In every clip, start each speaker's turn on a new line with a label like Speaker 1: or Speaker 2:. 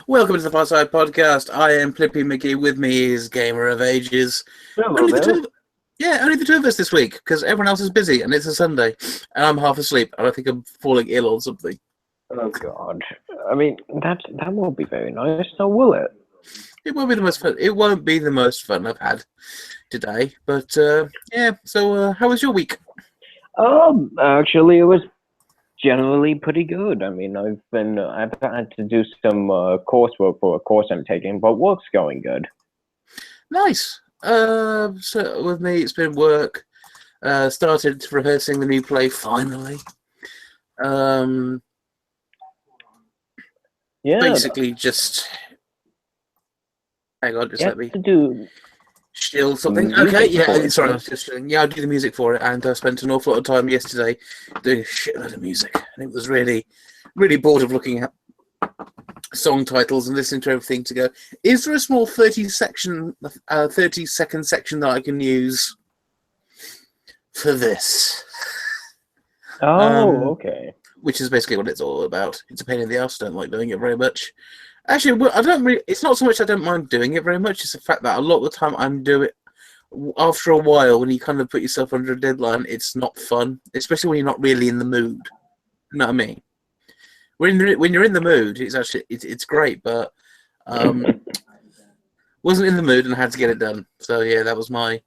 Speaker 1: Welcome to the Fireside podcast. I am Flippy McGee. With me is Gamer of Ages.
Speaker 2: Hello
Speaker 1: Only the
Speaker 2: there.
Speaker 1: two, only the two of us this week because everyone else is busy and it's a Sunday and I'm half asleep and I think I'm falling ill or something.
Speaker 2: Oh God. I mean, that won't be very nice, now will it?
Speaker 1: It won't be the most fun. It won't be the most fun I've had today, but yeah. So, how was your week?
Speaker 2: Actually, it was generally pretty good. I mean, I've had to do some coursework for a course I'm taking, but work's going good.
Speaker 1: Nice. So with me, it's been work. Started rehearsing the new play finally.
Speaker 2: Yeah.
Speaker 1: Basically, just hang on, just let me
Speaker 2: to do
Speaker 1: steal something.
Speaker 2: music
Speaker 1: Okay,
Speaker 2: for
Speaker 1: yeah,
Speaker 2: it,
Speaker 1: sorry, I
Speaker 2: yeah.
Speaker 1: was just I'll do the music for it, and I spent an awful lot of time yesterday doing a shitload of music, and it was really, really bored of looking at song titles and listening to everything to go, is there a small 30-second section that I can use for this?
Speaker 2: Okay.
Speaker 1: Which is basically what it's all about. It's a pain in the ass. I don't like doing it very much. Actually, well, I don't really. It's not so much I don't mind doing it very much. It's the fact that a lot of the time I'm doing it. After a while, when you kind of put yourself under a deadline, it's not fun, especially when you're not really in the mood. You know what I mean? When you're in the mood, it's great, but wasn't in the mood and had to get it done. So yeah, that was my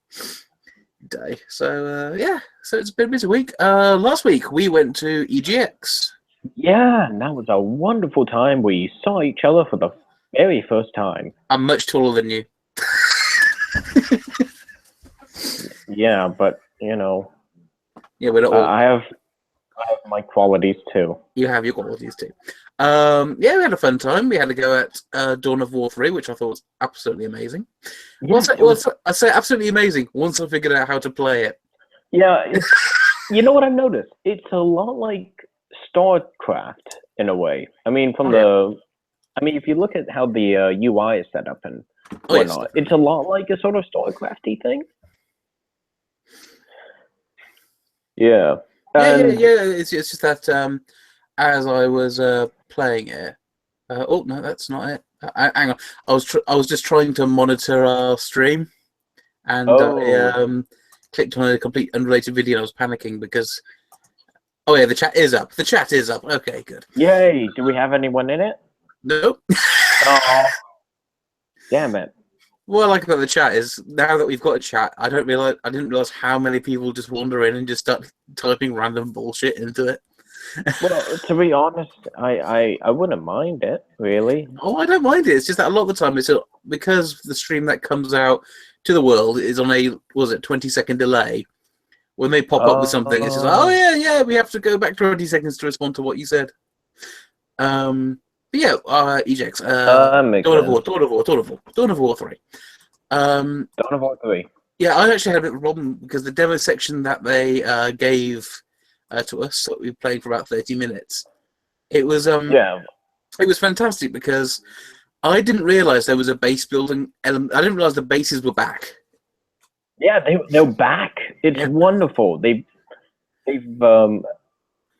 Speaker 1: day. So yeah, so it's been a busy week. Last week we went to EGX.
Speaker 2: Yeah, and that was a wonderful time. We saw each other for the very first time.
Speaker 1: I'm much taller than you.
Speaker 2: Yeah, but you know,
Speaker 1: Yeah, we're not all.
Speaker 2: I have my qualities too.
Speaker 1: You have your qualities too. Yeah, we had a fun time. We had to go at Dawn of War 3, which I thought was absolutely amazing.
Speaker 2: Yeah,
Speaker 1: I say absolutely amazing once I figured out how to play it.
Speaker 2: Yeah, you know what I've noticed? It's a lot like StarCraft in a way. I mean, if you look at how the UI is set up and whatnot, it's a lot like a sort of StarCrafty thing. Yeah.
Speaker 1: Yeah. It's just that as I was playing it. Oh no, that's not it. Hang on. I was just trying to monitor our stream, and I clicked on a complete unrelated video. I was panicking because. Oh yeah, the chat is up. The chat is up. Okay, good.
Speaker 2: Yay! Do we have anyone in it?
Speaker 1: Nope.
Speaker 2: Oh, damn it.
Speaker 1: What I like about the chat is now that we've got a chat, I didn't realize how many people just wander in and just start typing random bullshit into it.
Speaker 2: Well, to be honest, I wouldn't mind it, really.
Speaker 1: Oh, I don't mind it. It's just that a lot of the time it's because the stream that comes out to the world is on a 20-second delay. When they pop up with something, it's just like, oh yeah, we have to go back 20 seconds to respond to what you said. But yeah, EGX. Dawn of War 3.
Speaker 2: Dawn of War 3.
Speaker 1: Yeah, I actually had a bit of a problem because the demo section that they gave to us, that we played for about 30 minutes, it was it was fantastic because I didn't realize there was a base building element. I didn't realize the bases were back.
Speaker 2: Yeah, they're back. It's wonderful. They've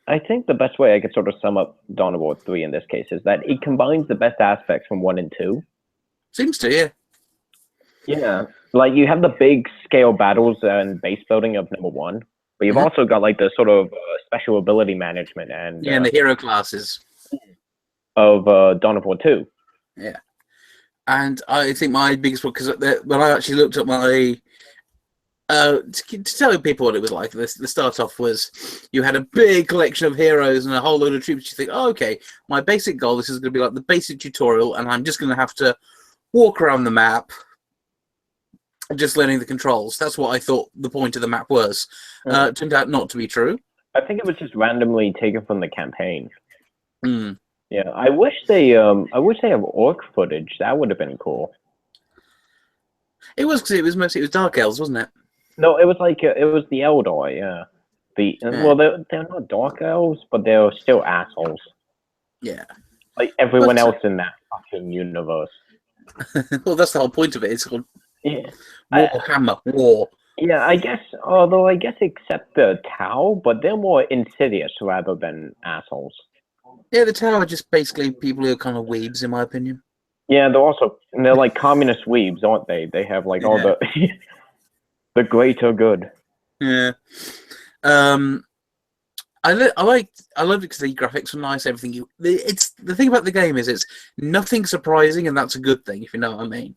Speaker 2: I think the best way I could sort of sum up Dawn of War 3 in this case is that it combines the best aspects from 1 and 2.
Speaker 1: Seems to, yeah.
Speaker 2: Yeah, like you have the big scale battles and base building of number 1, but you've also got like the sort of special ability management and
Speaker 1: the hero classes
Speaker 2: of Dawn of War 2.
Speaker 1: Yeah, and I think my biggest one, because when I actually looked at my to tell people what it was like, the start off was you had a big collection of heroes and a whole load of troops. You think, oh, okay, my basic goal, this is going to be like the basic tutorial, and I'm just going to have to walk around the map just learning the controls. That's what I thought the point of the map was. Turned out not to be true.
Speaker 2: I think it was just randomly taken from the campaign. Yeah, I wish they have orc footage. That would have been cool.
Speaker 1: It was because it was Dark Elves, wasn't it?
Speaker 2: No, it was like it was the Eldar. Yeah. Well, they're not Dark Elves, but they're still assholes.
Speaker 1: Yeah.
Speaker 2: Like everyone else in that fucking universe.
Speaker 1: Well, that's the whole point of it. It's called
Speaker 2: Warhammer
Speaker 1: War.
Speaker 2: Yeah, I guess. Although I guess except the Tau, but they're more insidious rather than assholes.
Speaker 1: Yeah, the Tau are just basically people who are kind of weebs, in my opinion.
Speaker 2: Yeah, they're like communist weebs, aren't they? They have like all
Speaker 1: Yeah.
Speaker 2: the the greater good.
Speaker 1: Yeah. I love it because the graphics are nice. Everything it's the thing about the game is it's nothing surprising, and that's a good thing if you know what I mean.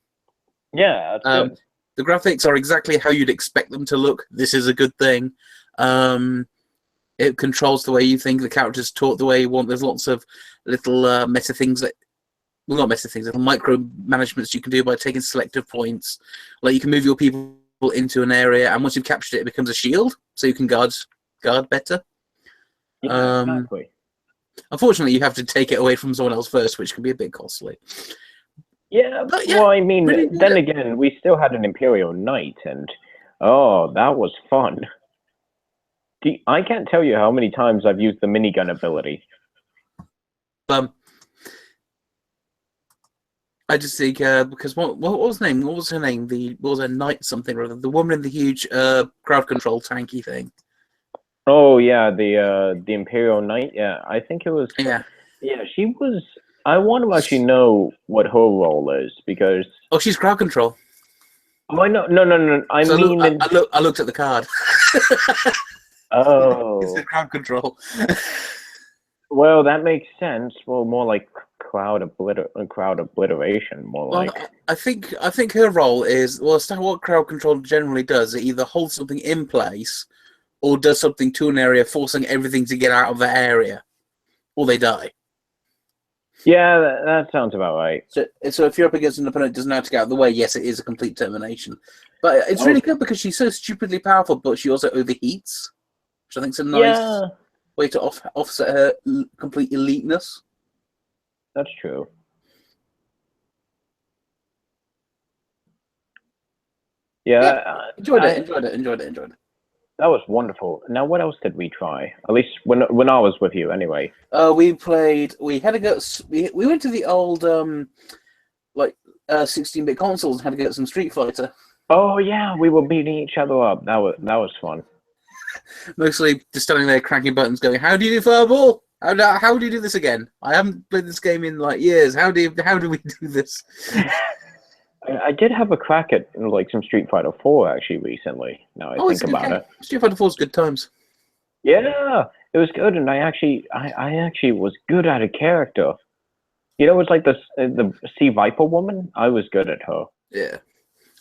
Speaker 2: Yeah, that's good.
Speaker 1: The graphics are exactly how you'd expect them to look. This is a good thing. It controls the way you think. The characters talk the way you want. There's lots of little meta things that, well, not meta things, little micro managements you can do by taking selective points. Like you can move your people into an area, and once you've captured it, it becomes a shield, so you can guard better.
Speaker 2: Yeah, exactly.
Speaker 1: Unfortunately, you have to take it away from someone else first, which can be a bit costly.
Speaker 2: Yeah,
Speaker 1: But yeah,
Speaker 2: well, I mean,
Speaker 1: really
Speaker 2: then again, we still had an Imperial Knight, and oh, that was fun. I can't tell you how many times I've used the minigun ability.
Speaker 1: I just think because what was her name? What was her name? What was her knight something or other? The woman in the huge crowd control tanky thing.
Speaker 2: Oh yeah, the Imperial Knight. Yeah, I think it was.
Speaker 1: Yeah.
Speaker 2: Yeah, she was. I want to actually know what her role is because.
Speaker 1: Oh, she's crowd control.
Speaker 2: Oh, I know. No. I
Speaker 1: looked at the card.
Speaker 2: Oh.
Speaker 1: It's the crowd control.
Speaker 2: Well, that makes sense. Well, more like crowd obliteration. More like.
Speaker 1: I think her role is what crowd control generally does. It either holds something in place, or does something to an area, forcing everything to get out of the area, or they die.
Speaker 2: Yeah, that sounds about right.
Speaker 1: So if you're up against an opponent who doesn't know how to get out of the way, yes, it is a complete termination. But it's really good because she's so stupidly powerful, but she also overheats, which I think is a nice way to offset her complete eliteness.
Speaker 2: That's true. Yeah,
Speaker 1: enjoyed it.
Speaker 2: That was wonderful. Now, what else did we try? At least when I was with you, anyway.
Speaker 1: We played. We had to go. We went to the old 16-bit consoles and had to get some Street Fighter.
Speaker 2: Oh yeah, we were beating each other up. That was fun.
Speaker 1: Mostly just standing there cracking buttons, going, "How do you do Fireball? How do you do this again? I haven't played this game in like years. How do we do this?"
Speaker 2: I did have a crack at like some Street Fighter 4 actually recently. Now I think about it.
Speaker 1: Street Fighter 4's good times.
Speaker 2: Yeah, it was good, and I actually was good at a character. You know, it's like the Sea Viper woman. I was good at her.
Speaker 1: Yeah,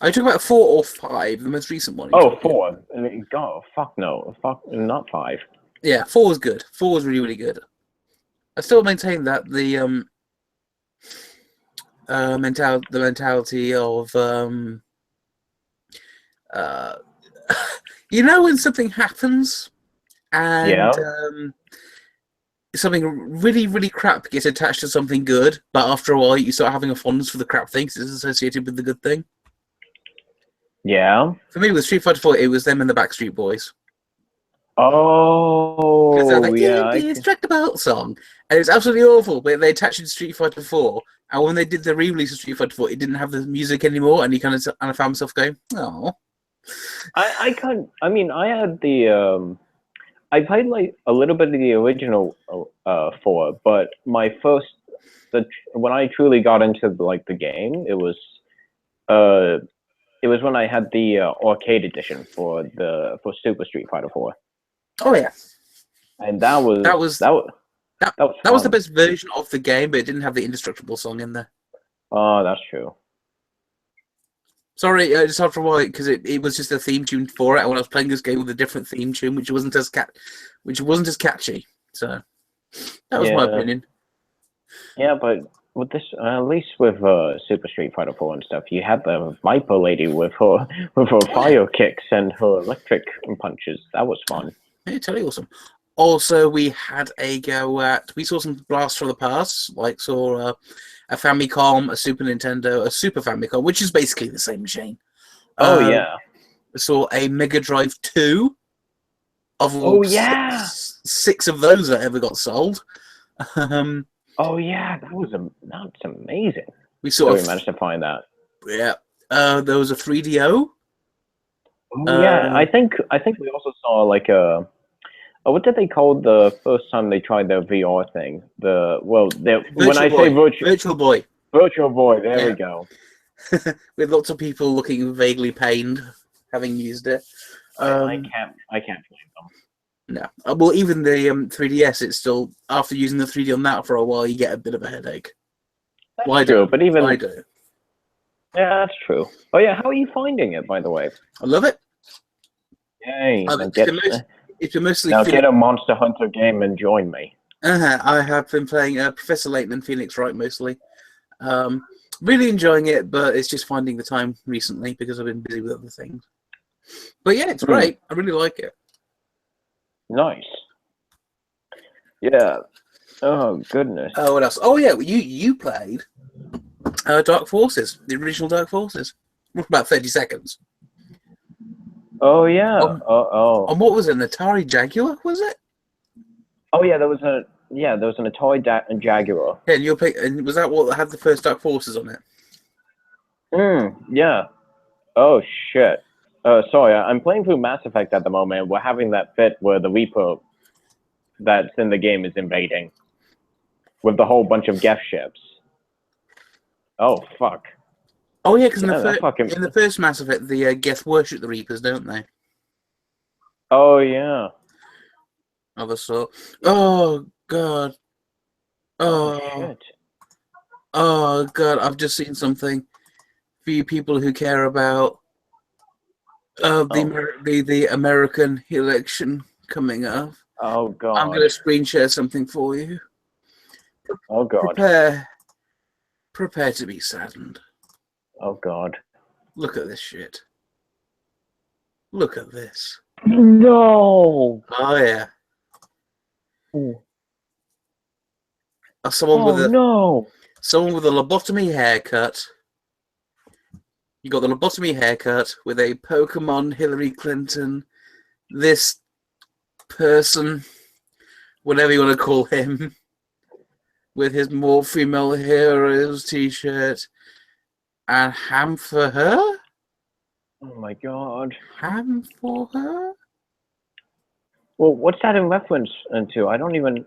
Speaker 1: I took about 4 or 5. The most recent one.
Speaker 2: Oh, 4. I mean, God, fuck no, not 5.
Speaker 1: Yeah, 4 was good. 4 was really, really good. I still maintain that the mentality of you know when something happens and something really, really crap gets attached to something good, but after a while you start having a fondness for the crap thing because it's associated with the good thing.
Speaker 2: Yeah.
Speaker 1: For me, with Street Fighter 4, it was them and the Backstreet Boys.
Speaker 2: Oh,
Speaker 1: because they're like, the Instructable song, and it was absolutely awful. But they attached it to Street Fighter 4, and when they did the re-release of Street Fighter 4, it didn't have the music anymore, and I found myself going, oh.
Speaker 2: I can't. I mean, I had the. I played like a little bit of the original 4, but my first, when I truly got into like the game, it was when I had the arcade edition for Super Street Fighter 4.
Speaker 1: Oh yeah,
Speaker 2: and that was
Speaker 1: the best version of the game, but it didn't have the Indestructible song in there.
Speaker 2: Oh, that's true.
Speaker 1: Sorry, just after a while, because it was just a theme tune for it. And when I was playing this game with a different theme tune, which wasn't as catchy. So that was my opinion.
Speaker 2: Yeah, but with this, at least with Super Street Fighter 4 and stuff, you had the Viper lady with her fire kicks and her electric punches. That was fun.
Speaker 1: Yeah, totally awesome. Also, we had a go at. We saw some blasts from the past, like saw a Famicom, a Super Nintendo, a Super Famicom, which is basically the same machine.
Speaker 2: Oh yeah.
Speaker 1: We saw a Mega Drive 2.
Speaker 2: Oh yeah.
Speaker 1: 6 of those that ever got sold.
Speaker 2: Oh yeah, that's amazing.
Speaker 1: We
Speaker 2: managed to find that.
Speaker 1: Yeah. There was a 3DO.
Speaker 2: Oh yeah, I think we also saw like a. What did they call the first time they tried their VR thing? Virtual
Speaker 1: Boy.
Speaker 2: Virtual Boy. There we
Speaker 1: Yeah.
Speaker 2: go.
Speaker 1: With lots of people looking vaguely pained having used it.
Speaker 2: I can't blame them.
Speaker 1: No. Well, even the 3DS, it's still, after using the 3D on that for a while, you get a bit of a headache.
Speaker 2: That's true, but even
Speaker 1: I do.
Speaker 2: yeah, that's true. Oh yeah, how are you finding it, by the way?
Speaker 1: I love it.
Speaker 2: Yay!
Speaker 1: It's been mostly
Speaker 2: Now get a Monster Hunter game and join me.
Speaker 1: I have been playing Professor Layton and Phoenix Wright mostly. Really enjoying it, but it's just finding the time recently because I've been busy with other things. But yeah, it's great. I really like it.
Speaker 2: Nice. Yeah. Oh goodness.
Speaker 1: Oh, what else? Oh yeah, you played Dark Forces, the original Dark Forces, for about 30 seconds.
Speaker 2: Oh yeah.
Speaker 1: On what was it? An Atari Jaguar, was it?
Speaker 2: Oh yeah, there was an Atari Jaguar.
Speaker 1: Yeah, and was that what had the first Dark Forces on it?
Speaker 2: Yeah. Oh shit. Sorry, I'm playing through Mass Effect at the moment. We're having that bit where the Reaper that's in the game is invading with the whole bunch of Geth ships. Oh fuck.
Speaker 1: Oh yeah, because in the first Mass Effect, the Geth worship the Reapers, don't they?
Speaker 2: Oh yeah.
Speaker 1: Of a sort. Oh god.
Speaker 2: Oh shit.
Speaker 1: Oh god, I've just seen something for you people who care about the American election coming up.
Speaker 2: Oh god.
Speaker 1: I'm going to screen share something for you.
Speaker 2: Oh god.
Speaker 1: Prepare to be saddened.
Speaker 2: Oh god.
Speaker 1: Look at this shit. Look at this.
Speaker 2: No.
Speaker 1: Oh yeah.
Speaker 2: Ooh.
Speaker 1: Someone with a lobotomy haircut. You got the lobotomy haircut with a Pokemon Hillary Clinton. This person, whatever you want to call him, with his More Female Heroes t-shirt, and ham for her.
Speaker 2: Oh my god.
Speaker 1: Ham for her.
Speaker 2: Well, what's that in reference to? I don't even.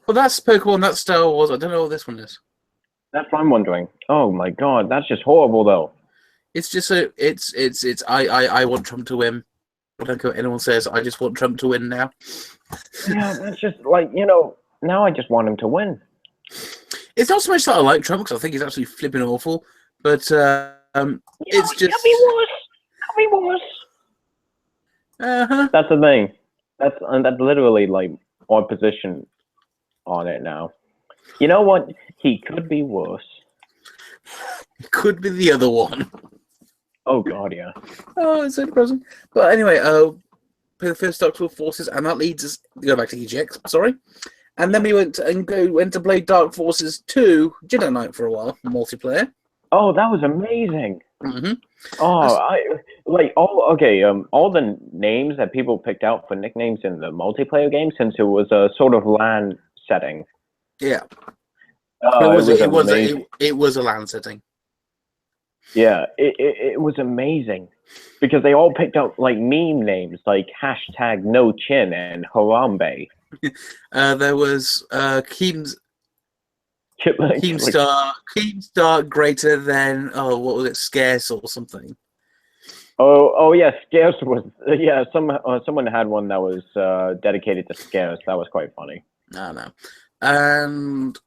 Speaker 1: Well, that's Pokemon. That's Star Wars. I don't know what this one is.
Speaker 2: That's what I'm wondering. Oh my god, that's just horrible, though.
Speaker 1: It's just I want Trump to win. I don't care what anyone says. I just want Trump to win now.
Speaker 2: Yeah, that's just like, now I just want him to win.
Speaker 1: It's not so much that I like Trump because I think he's absolutely flipping awful, but it's just.
Speaker 2: Could be worse. That's the thing. That's literally like our position on it now. You know what? He could be worse.
Speaker 1: Could be the other one.
Speaker 2: Oh god, yeah.
Speaker 1: Oh, it's so depressing. But anyway, play the first Dark Forces, and that leads us to go back to EGX. Sorry, and then we went to play Dark Forces 2 Jedi Knight for a while, multiplayer.
Speaker 2: Oh, that was amazing.
Speaker 1: Mm-hmm.
Speaker 2: Oh, all the names that people picked out for nicknames in the multiplayer game, since it was a sort of LAN setting.
Speaker 1: Yeah. It was a LAN setting.
Speaker 2: Yeah, it was amazing because they all picked up like meme names like #NoChin and Harambe.
Speaker 1: There was Keemstar greater than what was it, Scarce or something.
Speaker 2: Oh yeah, Scarce was someone had one that was dedicated to Scarce. That was quite funny.
Speaker 1: No. And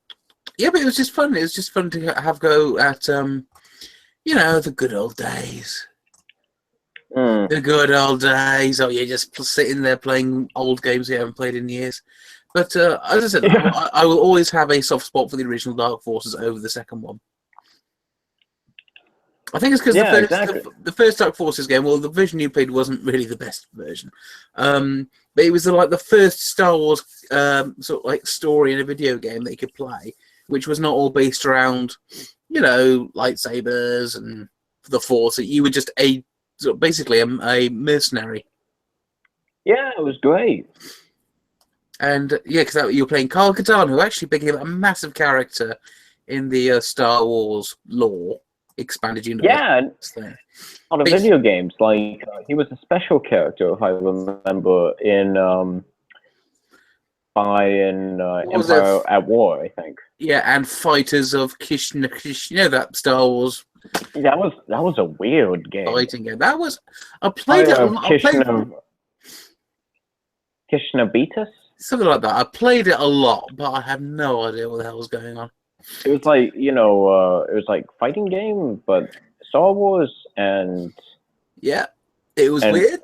Speaker 1: yeah, but it was just fun. It was just fun to have go at the good old days. The good old days. Oh, you're just sitting there playing old games you haven't played in years. But as I said, I will always have a soft spot for the original Dark Forces over the second one. I think it's because the first Dark Forces game, well, the version you played wasn't really the best version. But it was the first Star Wars sort of like story in a video game that you could play, which was not all based around, lightsabers and the Force. You were just basically a mercenary.
Speaker 2: Yeah, it was great.
Speaker 1: And yeah, because you were playing Kyle Katarn, who actually became a massive character in the Star Wars lore, expanded universe.
Speaker 2: Yeah, on the video games, he was a special character, if I remember, in spy in
Speaker 1: was
Speaker 2: Empire
Speaker 1: it?
Speaker 2: at War, I think.
Speaker 1: Yeah, and Fighters of Kishna, you know that Star Wars
Speaker 2: That was a weird game.
Speaker 1: fighting game. That was I played it. I played
Speaker 2: Kishnabetus?
Speaker 1: something like that. I played it a lot, but I had no idea what the hell was going on.
Speaker 2: It was like, it was like fighting game, but Star Wars and...
Speaker 1: Yeah, it was weird.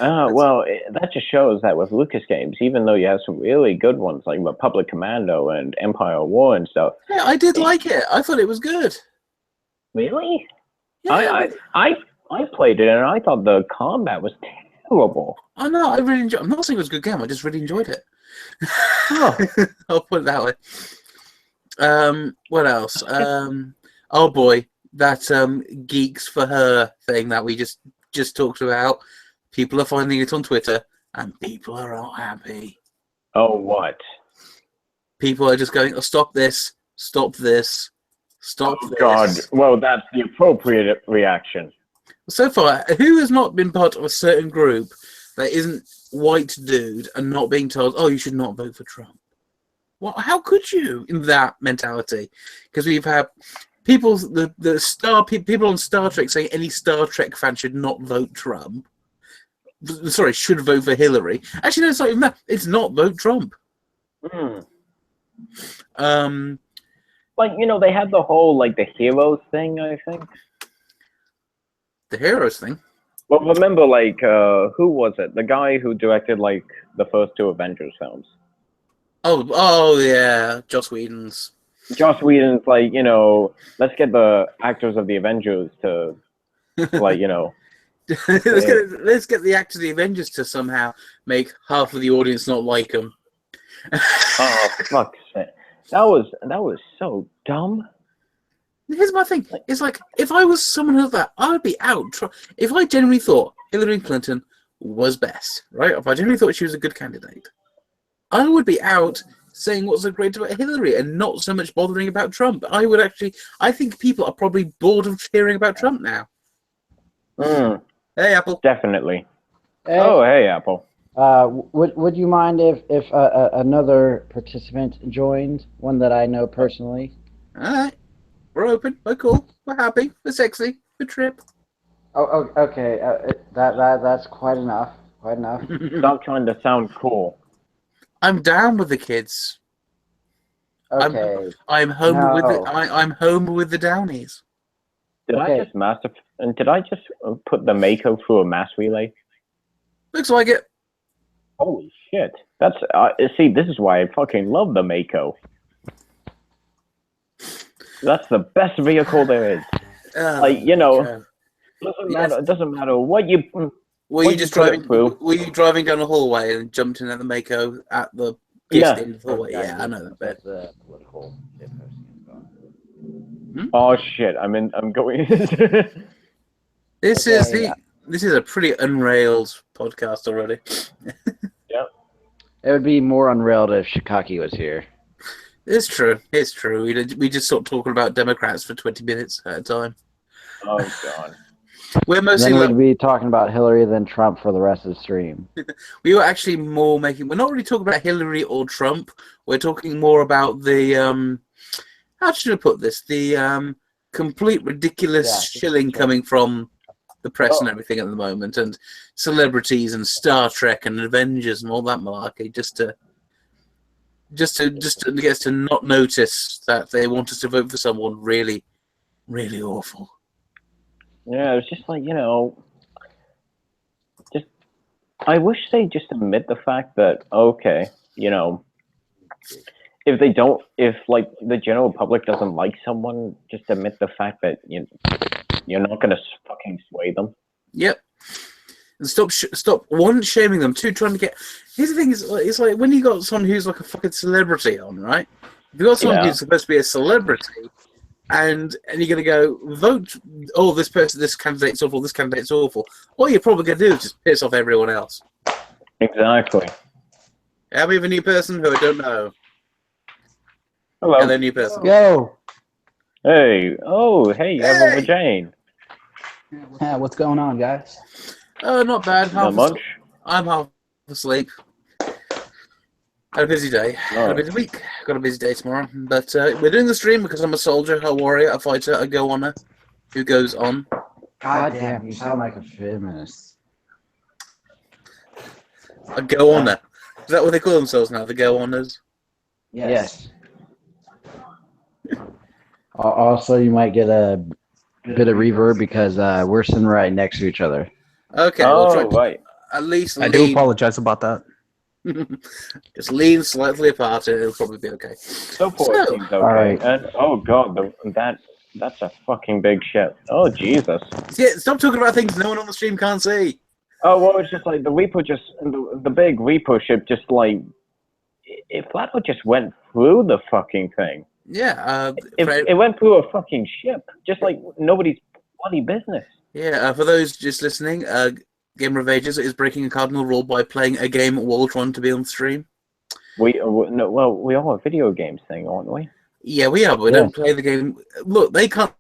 Speaker 2: Well, that just shows that with Lucas games, even though you have some really good ones like Republic Commando and Empire War and stuff.
Speaker 1: Yeah, I did like it. I thought it was good.
Speaker 2: Really?
Speaker 1: Yeah,
Speaker 2: I played it and I thought the combat was terrible.
Speaker 1: I know. I really enjoyed. I'm not saying it was a good game. I just really enjoyed it.
Speaker 2: Oh.
Speaker 1: I'll put it that way. What else? Oh boy, that geeks for her thing that we just talked about. People are finding it on Twitter, and people are not happy.
Speaker 2: Oh, what?
Speaker 1: People are just going, oh, stop this, stop this, stop this.
Speaker 2: God, well, that's the appropriate reaction.
Speaker 1: So far, who has not been part of a certain group that isn't white dude and not being told, oh, you should not vote for Trump? Well, how could you in that mentality? Because we've had people, people on Star Trek saying any Star Trek fan should not vote Trump. Sorry, should vote for Hillary. Actually, no, it's not even that. It's not vote Trump.
Speaker 2: Like, they had the whole, like, the heroes thing, I think.
Speaker 1: The heroes thing?
Speaker 2: Well, remember, like, who was it? The guy who directed, like, the first two Avengers films.
Speaker 1: Oh, yeah, Joss Whedon's.
Speaker 2: Joss Whedon's like, let's get the actors of the Avengers to, like,
Speaker 1: let's get the actors of the Avengers to somehow make half of the audience not like them.
Speaker 2: Oh, fuck's sake. That was so dumb.
Speaker 1: Here's my thing. It's like, if I was someone like that, I would be out. If I genuinely thought Hillary Clinton was best, right? If I genuinely thought she was a good candidate, I would be out saying what's so great about Hillary and not so much bothering about Trump. I think people are probably bored of hearing about Trump now. Hey, Apple.
Speaker 2: Definitely.
Speaker 3: Hey,
Speaker 2: oh, hey, Apple.
Speaker 3: would you mind if another participant joined, one that I know personally?
Speaker 1: All right. We're open. We're cool. We're happy. We're sexy. We're trip.
Speaker 3: Oh, okay. That's quite enough. Quite enough.
Speaker 2: Stop trying to sound cool.
Speaker 1: I'm down with the kids.
Speaker 3: Okay.
Speaker 1: I'm home with I'm home with the Downies.
Speaker 2: Did I just put the Mako through a mass relay?
Speaker 1: Looks like it.
Speaker 2: Holy shit! That's see, this is why I fucking love the Mako. That's the best vehicle there is. It doesn't matter what you.
Speaker 1: Were you driving down the hallway and jumped in at the Mako at the end of the hallway? Yeah, I know that bit.
Speaker 3: That's political.
Speaker 2: Oh shit! I'm going.
Speaker 1: This is a pretty unrailed podcast already.
Speaker 2: Yeah.
Speaker 3: It would be more unrailed if Shikaki was here.
Speaker 1: It's true. It's true. We just sort of talking about Democrats for 20 minutes at a time.
Speaker 2: Oh god.
Speaker 1: We're mostly.
Speaker 3: Then we'd be talking about Hillary than Trump for the rest of the stream.
Speaker 1: We were actually more making. We're not really talking about Hillary or Trump. We're talking more about the. How should I put this? The complete ridiculous shilling coming from the press and everything at the moment, and celebrities and Star Trek and Avengers and all that malarkey, just to get us to not notice that they want us to vote for someone really, really awful.
Speaker 2: Yeah, it's just like, I wish they just admit the fact that, okay, if the general public doesn't like someone, just admit the fact that you're not going to fucking sway them.
Speaker 1: Yep. And stop, one, shaming them, two, trying to get... Here's the thing, it's like when you got someone who's like a fucking celebrity on, right? If you got someone who's supposed to be a celebrity, and you're going to go, vote, oh, this candidate's awful, this candidate's awful, all you're probably going to do is just piss off everyone else.
Speaker 2: Exactly.
Speaker 1: Yeah, we have a new person who I don't know.
Speaker 2: Hello.
Speaker 1: Hello, new person.
Speaker 3: Yo!
Speaker 2: Hey. Oh, hey, Evan Jane.
Speaker 4: Yeah, what's going on, guys?
Speaker 1: Oh, not bad.
Speaker 2: Not much.
Speaker 1: I'm half asleep. Had a busy day. Had a
Speaker 2: Oh.
Speaker 1: busy week. Got a busy day tomorrow. But we're doing the stream because I'm a soldier, a warrior, a fighter, a go-oner who goes on.
Speaker 3: God damn, you sound like a feminist.
Speaker 1: A go-oner. Is that what they call themselves now? The go-oners?
Speaker 3: Yes. Also, you might get a bit of reverb because we're sitting right next to each other.
Speaker 1: Okay, we'll try
Speaker 2: right.
Speaker 1: at least
Speaker 4: I do
Speaker 1: lean.
Speaker 4: apologize about that.
Speaker 1: Just lean slightly apart and it'll probably be okay.
Speaker 2: So far it seems okay.
Speaker 3: all right.
Speaker 2: And oh god, that's a fucking big ship. Oh Jesus.
Speaker 1: Yeah, stop talking about things no one on the stream can't see.
Speaker 2: Oh well, it's just like the Reaper the big Reaper ship just like it flat out just went through the fucking thing.
Speaker 1: Yeah,
Speaker 2: It went through a fucking ship, just like nobody's bloody business.
Speaker 1: yeah. For those just listening, Gamer of Ages is breaking a cardinal rule by playing a game while trying to be on stream.
Speaker 2: We are a video games thing, aren't we?
Speaker 1: Yeah, we are, but we don't play the game. Look, they can't.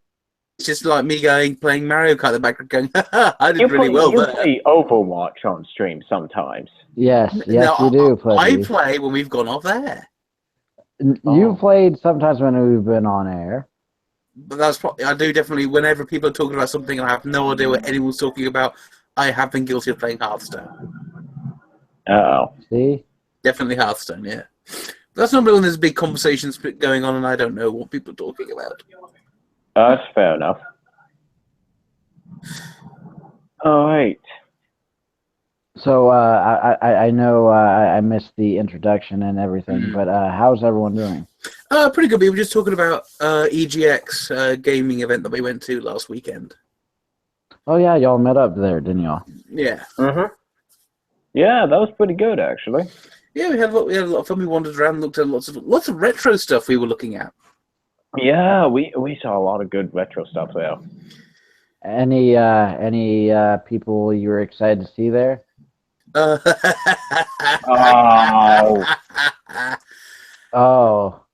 Speaker 1: It's just like me playing Mario Kart in the background, going, I did really well
Speaker 2: You
Speaker 1: there.
Speaker 2: play Overwatch on stream sometimes.
Speaker 3: Yes,
Speaker 1: No,
Speaker 3: you do play.
Speaker 1: I play when we've gone off air.
Speaker 3: You played sometimes when we've been on air.
Speaker 1: But that's probably, I do definitely, whenever people are talking about something and I have no idea what anyone's talking about, I have been guilty of playing Hearthstone.
Speaker 2: Uh-oh.
Speaker 3: See?
Speaker 1: Definitely Hearthstone, yeah. That's normally when there's big conversations going on and I don't know what people are talking about.
Speaker 2: That's fair enough. All right.
Speaker 3: So I know I missed the introduction and everything, but how's everyone doing?
Speaker 1: Pretty good. We were just talking about EGX gaming event that we went to last weekend.
Speaker 3: Oh yeah, y'all met up there, didn't y'all?
Speaker 1: Yeah.
Speaker 2: Mm-hmm. Yeah, that was pretty good actually.
Speaker 1: Yeah, we had a lot of fun. We wandered around, looked at lots of retro stuff we were looking at.
Speaker 2: Yeah, we saw a lot of good retro stuff there.
Speaker 3: Any people you were excited to see there?
Speaker 2: Oh.
Speaker 3: Oh,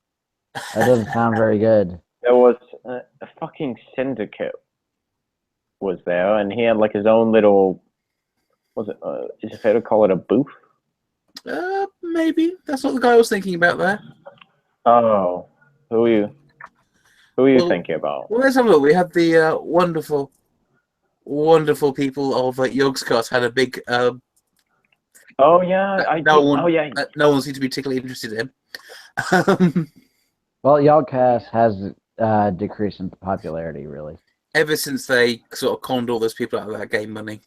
Speaker 3: that doesn't sound very good.
Speaker 2: There was a fucking syndicate was there, and he had like his own little. Was it? Is it fair to call it a booth?
Speaker 1: Maybe that's not the guy I was thinking about there.
Speaker 2: Oh, who are you thinking about?
Speaker 1: Well, let's have a look. We had the wonderful people of Yogscast had a big.
Speaker 2: Oh yeah,
Speaker 1: no one seemed to be particularly interested in.
Speaker 3: Well, Yogcast has decreased in popularity, really.
Speaker 1: Ever since they sort of conned all those people out of that game money.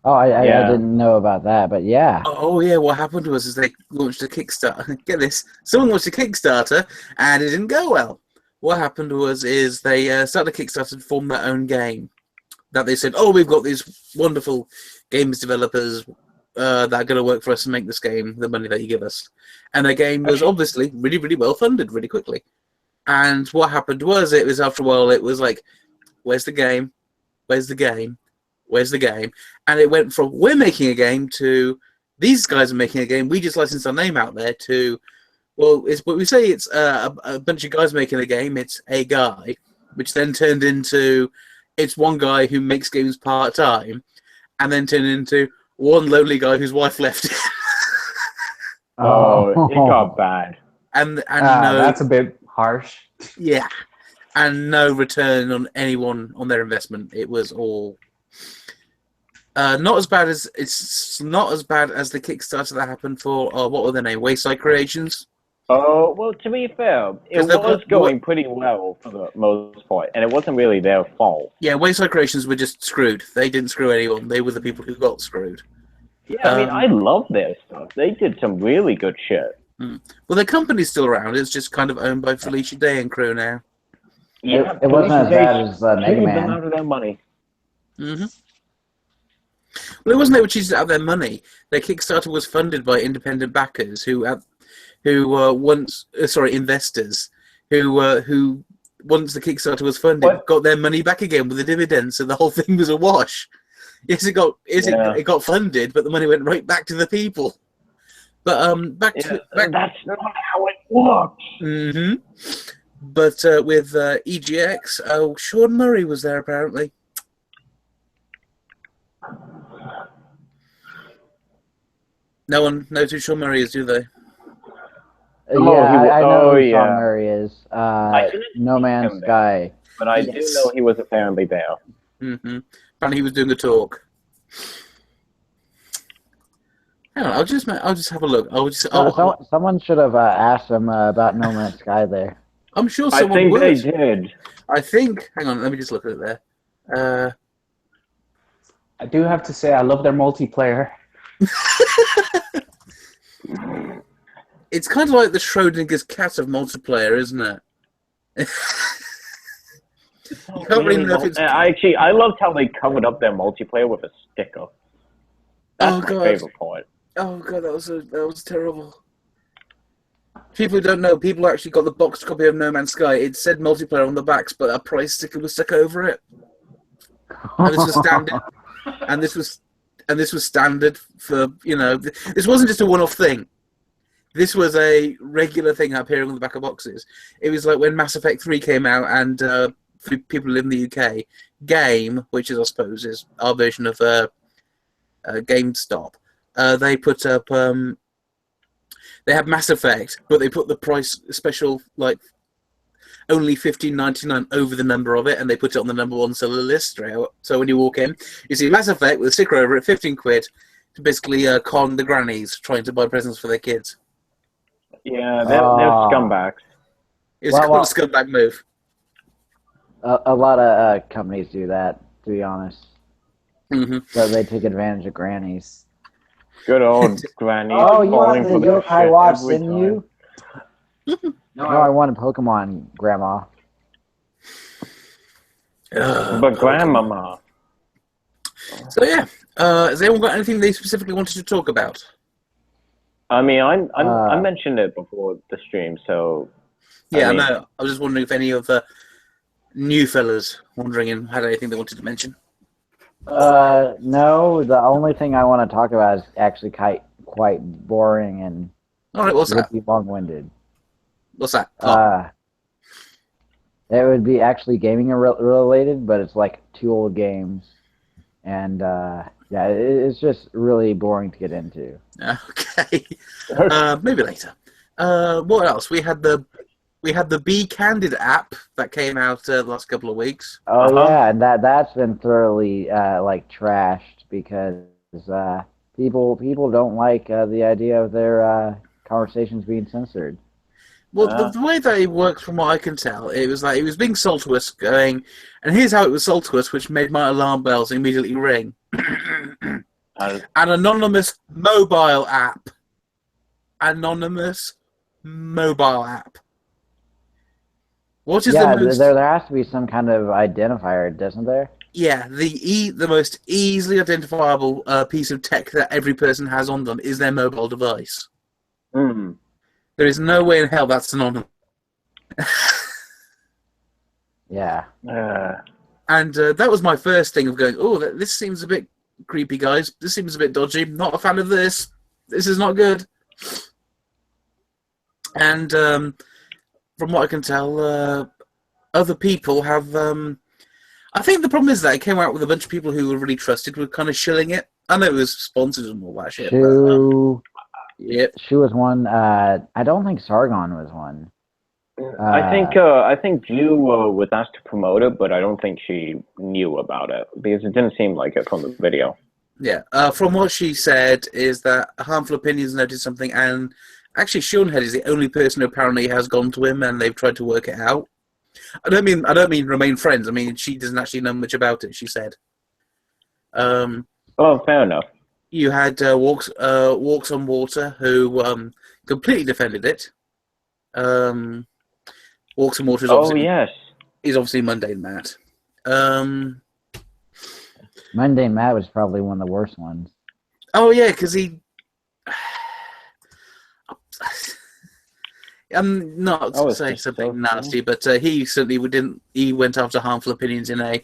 Speaker 3: Oh, I didn't know about that, but yeah.
Speaker 1: Oh yeah, what happened was is they launched a Kickstarter. Get this, someone launched a Kickstarter and it didn't go well. What happened was is they started a Kickstarter to form their own game. That they said, oh, we've got these wonderful games developers that are going to work for us and make this game the money that you give us. And their game was obviously really, really well funded really quickly. And what happened was it was after a while it was like, where's the game? Where's the game? Where's the game? And it went from we're making a game to these guys are making a game. We just licensed our name out there to, well, it's what we say it's a bunch of guys making a game. It's a guy, which then turned into it's one guy who makes games part time, and then turned into one lonely guy whose wife left him.
Speaker 2: Oh, it got bad.
Speaker 1: And no,
Speaker 4: that's a bit harsh.
Speaker 1: Yeah, and no return on anyone on their investment. It was all not as bad as the Kickstarter that happened for what were their name? Wayside Creations.
Speaker 2: Oh well, to be fair, it was going pretty well for the most part, and it wasn't really their fault.
Speaker 1: Yeah, Wayside Creations were just screwed. They didn't screw anyone. They were the people who got screwed.
Speaker 2: Yeah, I mean, I love their stuff. They did some really good shit.
Speaker 1: Well, their company's still around. It's just kind of owned by Felicia Day and crew now.
Speaker 3: Yeah, it wasn't as bad as Mega Man.
Speaker 2: Out of their money.
Speaker 1: Mm-hmm. Well, it wasn't they were cheated out of their money. Their Kickstarter was funded by independent backers investors who once the Kickstarter was funded got their money back again with the dividends, so the whole thing was a wash. Yes, it got funded, but the money went right back to the people. But that's
Speaker 2: not how it works.
Speaker 1: Mm-hmm. But with EGX, Sean Murray was there apparently. No one knows who Sean Murray is, do they?
Speaker 3: I know who Sean
Speaker 2: yeah.
Speaker 3: Murray is.
Speaker 2: I didn't
Speaker 3: No
Speaker 2: see
Speaker 3: Man's
Speaker 2: him there,
Speaker 3: Sky.
Speaker 2: but I do
Speaker 1: Yes.
Speaker 2: know he was apparently there.
Speaker 1: Mm-hmm. Apparently, he was doing a talk. Hang on, I'll just have a look.
Speaker 3: Someone should have asked him about No Man's Sky there.
Speaker 1: I'm sure
Speaker 2: I
Speaker 1: someone
Speaker 2: think
Speaker 1: would.
Speaker 2: they did.
Speaker 1: I think. Hang on, let me just look at it there.
Speaker 4: I do have to say I love their multiplayer.
Speaker 1: It's kind of like the Schrodinger's cat of multiplayer, isn't it? You can't really know if it's.
Speaker 2: I loved how they covered up their multiplayer with a sticker. That's my favorite part.
Speaker 1: Oh god, that was terrible. People who don't know, people actually got the boxed copy of No Man's Sky. It said multiplayer on the backs, but a price sticker was stuck over it. And this was standard. and this was standard for, you know, this wasn't just a one-off thing. This was a regular thing appearing on the back of boxes. It was like when Mass Effect 3 came out, and for people who live in the UK, Game, which is I suppose is our version of GameStop, they put up. They had Mass Effect, but they put the price special, like, only $15.99 over the number of it, and they put it on the number one seller list straight out. So when you walk in, you see Mass Effect with a sticker over it, 15 quid, to basically con the grannies trying to buy presents for their kids.
Speaker 2: Yeah, they're scumbags.
Speaker 1: It's called a scumbag move.
Speaker 3: A lot of companies do that, to be honest.
Speaker 1: Mm-hmm.
Speaker 3: So they take advantage of grannies.
Speaker 2: Good old granny.
Speaker 3: Oh, you
Speaker 2: falling
Speaker 3: wanted
Speaker 2: for
Speaker 3: the
Speaker 2: the
Speaker 3: Yokai
Speaker 2: shit
Speaker 3: Watch,
Speaker 2: every
Speaker 3: didn't
Speaker 2: time.
Speaker 3: you? No, I wanted Pokemon, Grandma.
Speaker 2: But Grandmama.
Speaker 1: So yeah, has anyone got anything they specifically wanted to talk about?
Speaker 2: I mean, I mentioned it before the stream, so...
Speaker 1: Yeah,
Speaker 2: I mean,
Speaker 1: no, I was just wondering if any of the new fellas wondering and had anything they wanted to mention.
Speaker 3: No, the only thing I want to talk about is actually quite boring and
Speaker 1: All right, what's that?
Speaker 3: would be long-winded.
Speaker 1: What's that?
Speaker 3: It would be actually gaming related, but it's like 2 old games, and yeah, it's just really boring to get into.
Speaker 1: Okay, maybe later. What else? We had the Be Candid app that came out the last couple of weeks.
Speaker 3: Oh yeah, and that's been thoroughly like trashed because people don't like the idea of their conversations being censored.
Speaker 1: Well, the way that it works, from what I can tell, it was like it was being sold to us, going, and here's how it was sold to us, which made my alarm bells immediately ring. An anonymous mobile app. Anonymous mobile app. What is the most?
Speaker 3: There has to be some kind of identifier, doesn't there?
Speaker 1: Yeah, the most easily identifiable piece of tech that every person has on them is their mobile device.
Speaker 2: Mm.
Speaker 1: There is no way in hell that's anonymous.
Speaker 3: Yeah.
Speaker 1: And that was my first thing of going, oh, this seems a bit creepy, guys. This seems a bit dodgy. Not a fan of this. This is not good. And from what I can tell, other people have... I think the problem is that it came out with a bunch of people who were really trusted were kind of shilling it. I know it was sponsored and all that shit. Yep.
Speaker 3: She was one. I don't think Sargon was one.
Speaker 2: I think Jew was asked to promote it, but I don't think she knew about it because it didn't seem like it from the video.
Speaker 1: Yeah. From what she said is that Harmful Opinions noticed something, and actually Seanhead is the only person who apparently has gone to him and they've tried to work it out. I don't mean remain friends. I mean she doesn't actually know much about it. She said.
Speaker 2: Oh, fair enough.
Speaker 1: You had Walks on Water, who completely defended it. Walks on Water is obviously Mundane Matt.
Speaker 3: Mundane Matt was probably one of the worst ones.
Speaker 1: Oh yeah, because he. I'm not to say something nasty, but he certainly didn't. He went after Harmful Opinions in a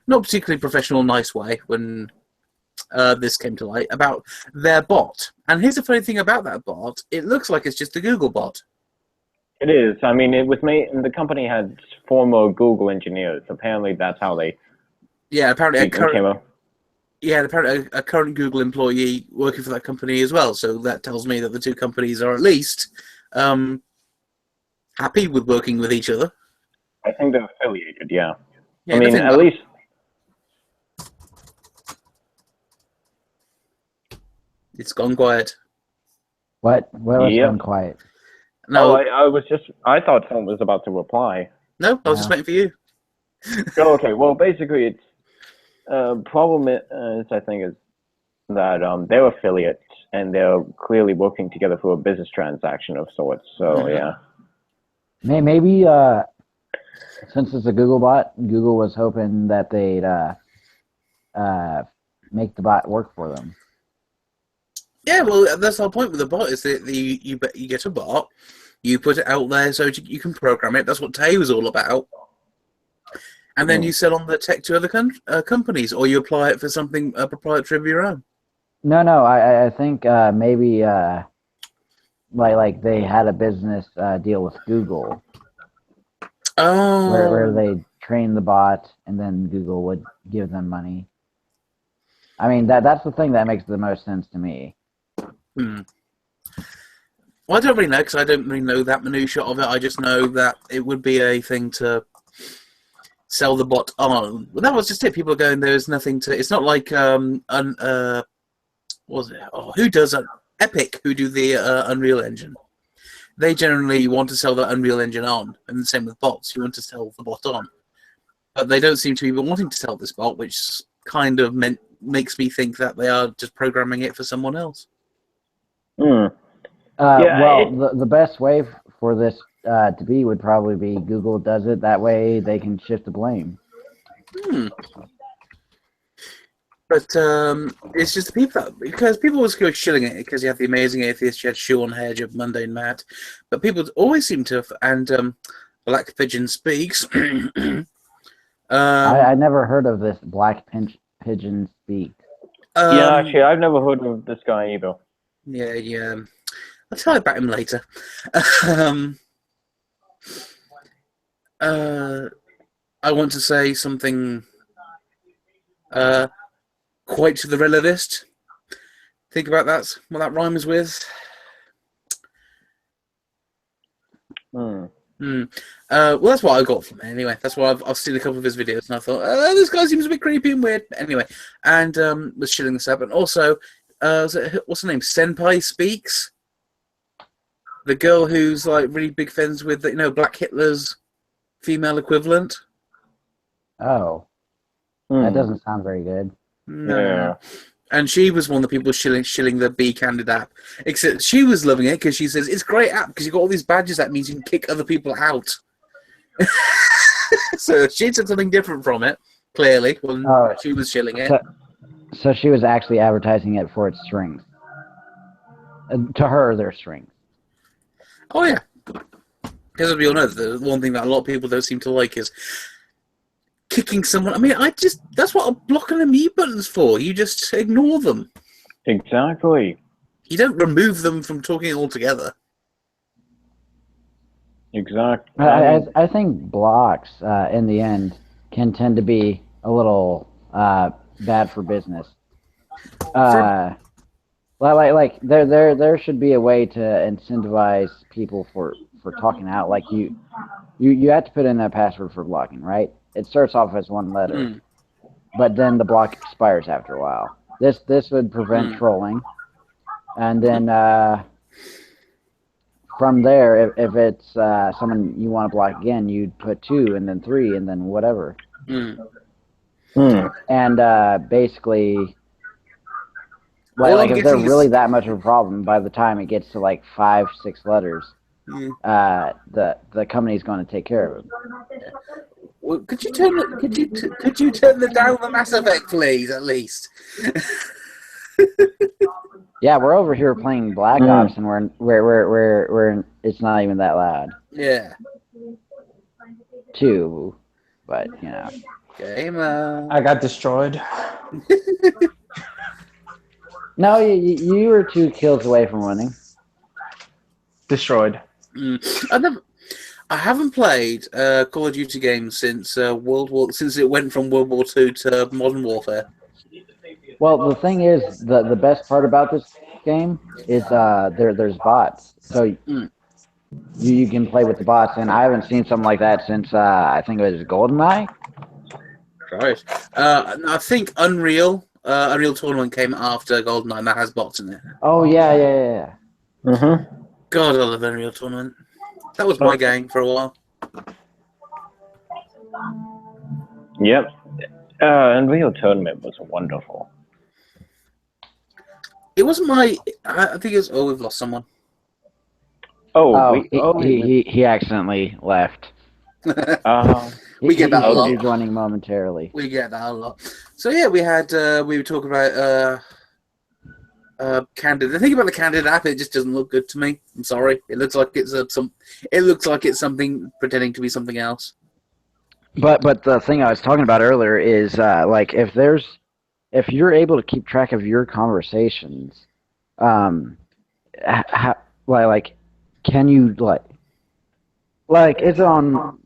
Speaker 1: not particularly professional, nice way when this came to light about their bot. And here's the funny thing about that bot: it looks like it's just a Google bot.
Speaker 2: It is. I mean, it was made. The company had former Google engineers. Apparently, that's how they.
Speaker 1: Yeah, apparently
Speaker 2: came up.
Speaker 1: Yeah, apparently a current Google employee working for that company as well. So that tells me that the two companies are at least happy with working with each other.
Speaker 2: I think they're affiliated. Yeah.
Speaker 1: Yeah,
Speaker 2: I mean,
Speaker 1: nothing
Speaker 2: at
Speaker 1: but-
Speaker 2: least.
Speaker 1: It's gone quiet.
Speaker 3: What? Where was
Speaker 2: Yep.
Speaker 3: gone quiet?
Speaker 1: No,
Speaker 2: I thought someone was about to reply.
Speaker 1: no, I was just
Speaker 3: No.
Speaker 1: waiting for you.
Speaker 2: Oh, okay. Well, basically, it's problem is I think is that they're affiliates and they're clearly working together for a business transaction of sorts. So yeah.
Speaker 3: Maybe since it's a Google bot, Google was hoping that they'd make the bot work for them.
Speaker 1: Yeah, well, that's the whole point with the bot is that you get a bot, you put it out there so you can program it. That's what Tay was all about. And then you sell on the tech to other companies, or you apply it for something proprietary of your own.
Speaker 3: No, I think maybe like they had a business deal with Google
Speaker 1: Oh,
Speaker 3: where they train the bot and then Google would give them money. I mean that's the thing that makes the most sense to me.
Speaker 1: Well, I don't really know because I don't really know that minutiae of it. I just know that it would be a thing to sell the bot on. Well, that was just it. People are going, there's nothing to. It's not like what was it? Oh, who does it? Epic, who do the Unreal Engine. They generally want to sell that Unreal Engine on, and the same with bots. You want to sell the bot on, but they don't seem to be wanting to sell this bot, which kind of makes me think that they are just programming it for someone else.
Speaker 3: Well, the best way for this to be would probably be Google does it. That way they can shift the blame.
Speaker 1: But it's just the people because people always go shilling it because you have the amazing atheist, you had Sean Hedge of Mundane Matt, but people always seem to and Black Pigeon Speaks.
Speaker 3: I never heard of this Black Pigeon Speak.
Speaker 2: Yeah, actually, I've never heard of this guy either.
Speaker 1: Yeah. I'll tell you about him later. I want to say something quite to the relativist. Think about that, what that rhymes with. Well, that's what I got from it anyway. That's why I've seen a couple of his videos and I thought, this guy seems a bit creepy and weird. Anyway, and was shilling this up. And also, what's her name? Senpai Speaks. The girl who's like really big friends with, Black Hitler's female equivalent.
Speaker 3: Oh. That doesn't sound very good.
Speaker 1: No.
Speaker 2: Yeah.
Speaker 1: And she was one of the people shilling the Be Candid app. Except she was loving it because she says, it's a great app because you've got all these badges. That means you can kick other people out. So she said something different from it, clearly, when she was shilling it.
Speaker 3: So she was actually advertising it for its strength. To her, their strength.
Speaker 1: Oh, yeah. Because as we all know, the one thing that a lot of people don't seem to like is kicking someone. I mean, that's what a block and a mute button's for. You just ignore them.
Speaker 2: Exactly.
Speaker 1: You don't remove them from talking altogether.
Speaker 2: Exactly.
Speaker 3: I think blocks, in the end, can tend to be a little bad for business. Like there should be a way to incentivize people for talking out. Like you have to put in a password for blocking, right? It starts off as one letter, but then the block expires after a while. This would prevent trolling, and then from there, if it's someone you want to block again, you'd put 2 and then 3 and then whatever. And basically, like if they're really that much of a problem, by the time it gets to like 5, 6 letters, the company's going to take care of it.
Speaker 1: Well, could you turn the down the Mass Effect, please, at least?
Speaker 3: Yeah, we're over here playing Black Ops, and we're it's not even that loud.
Speaker 1: Yeah.
Speaker 3: 2, but
Speaker 1: Gamer.
Speaker 4: I got destroyed.
Speaker 3: No, you were 2 kills away from winning.
Speaker 4: Destroyed.
Speaker 1: I haven't played Call of Duty games since since it went from World War II to Modern Warfare.
Speaker 3: Well, the thing is, the best part about this game is there's bots, so
Speaker 1: Mm.
Speaker 3: you can play with the bots, and I haven't seen something like that since I think it was GoldenEye.
Speaker 1: Right. I think Unreal Tournament came after GoldenEye, and that has bots in it.
Speaker 3: Oh yeah.
Speaker 1: God, I love Unreal Tournament. That was my game for a while.
Speaker 2: Yep. Unreal Tournament was wonderful.
Speaker 1: It wasn't my. I think it was. Oh, we've lost someone.
Speaker 3: He accidentally left.
Speaker 1: We get that a lot.
Speaker 3: He's joining momentarily.
Speaker 1: We get that a lot. So yeah, we were talking about Candid. The thing about the Candid app, it just doesn't look good to me. I'm sorry. It looks like it's something pretending to be something else.
Speaker 3: But the thing I was talking about earlier is like if you're able to keep track of your conversations, can you like it's on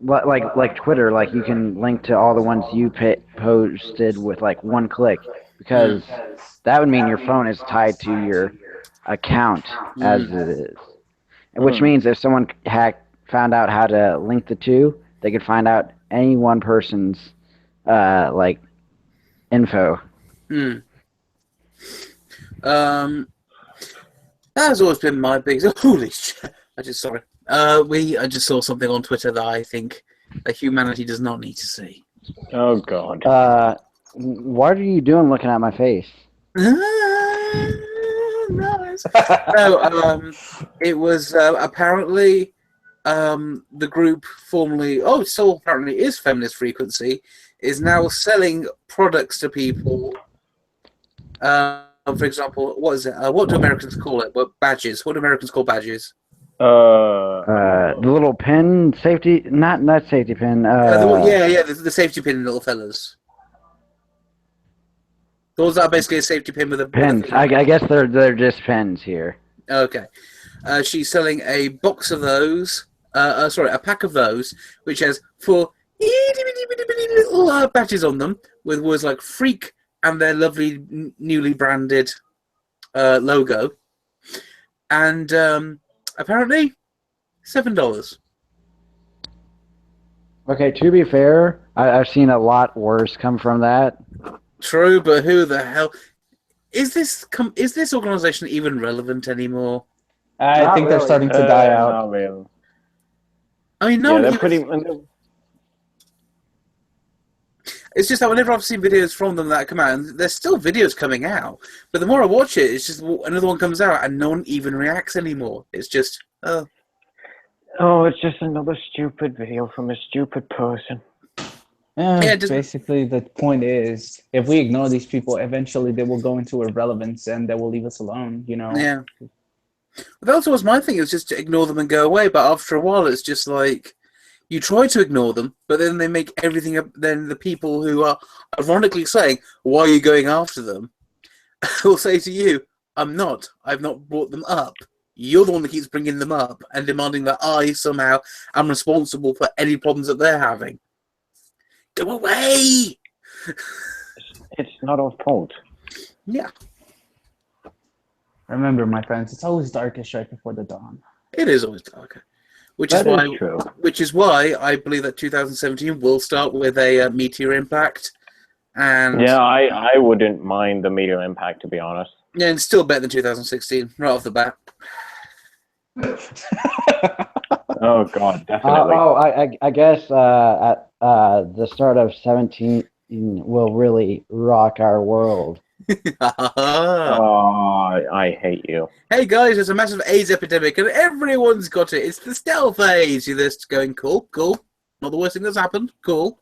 Speaker 3: like Twitter, like you can link to all the ones you posted with like one click, because that would mean your phone is tied to your account as it is, which means if someone found out how to link the two, they could find out any one person's like info.
Speaker 1: That has always been my biggest. Holy shit! I just saw something on Twitter that I think that humanity does not need to see.
Speaker 2: Oh God.
Speaker 3: What are you doing looking at my face?
Speaker 1: Nice. No, it was apparently the group formerly, still apparently is Feminist Frequency, is now selling products to people. For example, what is it? What do Americans call it? Badges. What do Americans call badges?
Speaker 3: The little pin, safety, not safety pin.
Speaker 1: The safety pin, little fellas. Those are basically a safety pin with a
Speaker 3: pins. I guess they're just pins here.
Speaker 1: Okay. She's selling a box of those. A pack of those, which has 4 little badges on them with words like "freak" and their lovely newly branded logo, and apparently $7.
Speaker 3: Okay, to be fair, I've seen a lot worse come from that.
Speaker 1: True, but who the hell is this? Is this organization even relevant anymore?
Speaker 4: I think they're starting to die out.
Speaker 2: Not really.
Speaker 1: I mean, no.
Speaker 2: Yeah, they're pretty.
Speaker 1: It's just that whenever I've seen videos from them that come out, and there's still videos coming out, but the more I watch it, it's just another one comes out and no one even reacts anymore. It's just,
Speaker 2: Oh, it's just another stupid video from a stupid person.
Speaker 4: Basically, the point is, if we ignore these people, eventually they will go into irrelevance and they will leave us alone, you know?
Speaker 1: Yeah. That also was my thing, it was just to ignore them and go away, but after a while it's just like, you try to ignore them, but then they make everything up, then the people who are ironically saying, why are you going after them, will say to you, I've not brought them up. You're the one that keeps bringing them up and demanding that I somehow am responsible for any problems that they're having. Go away!
Speaker 2: It's not our fault.
Speaker 1: Yeah.
Speaker 4: Remember, my friends, it's always darkest right before the dawn.
Speaker 1: It is always darker. Which is why I believe that 2017 will start with a meteor impact. And
Speaker 2: yeah, I wouldn't mind the meteor impact, to be honest.
Speaker 1: Yeah, and still better than 2016, right off the bat.
Speaker 2: Oh God, definitely.
Speaker 3: I guess at the start of 17 will really rock our world.
Speaker 2: Oh, I hate you.
Speaker 1: Hey guys, there's a massive AIDS epidemic and everyone's got it. It's the stealth AIDS. You're just going, cool. Not the worst thing that's happened. Cool.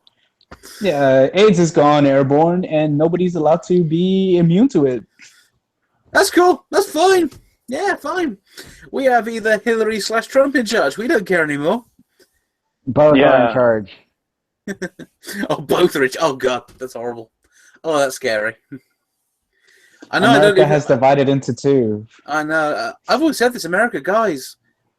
Speaker 4: Yeah, AIDS is gone airborne and nobody's allowed to be immune to it.
Speaker 1: That's cool. That's fine. Yeah, fine. We have either Hillary/Trump in charge. We don't care anymore.
Speaker 3: Both are in charge.
Speaker 1: Oh, both are in charge. Oh, God. That's horrible. Oh, that's scary. I know.
Speaker 4: America has divided into two.
Speaker 1: I know. I've always said this, America, guys.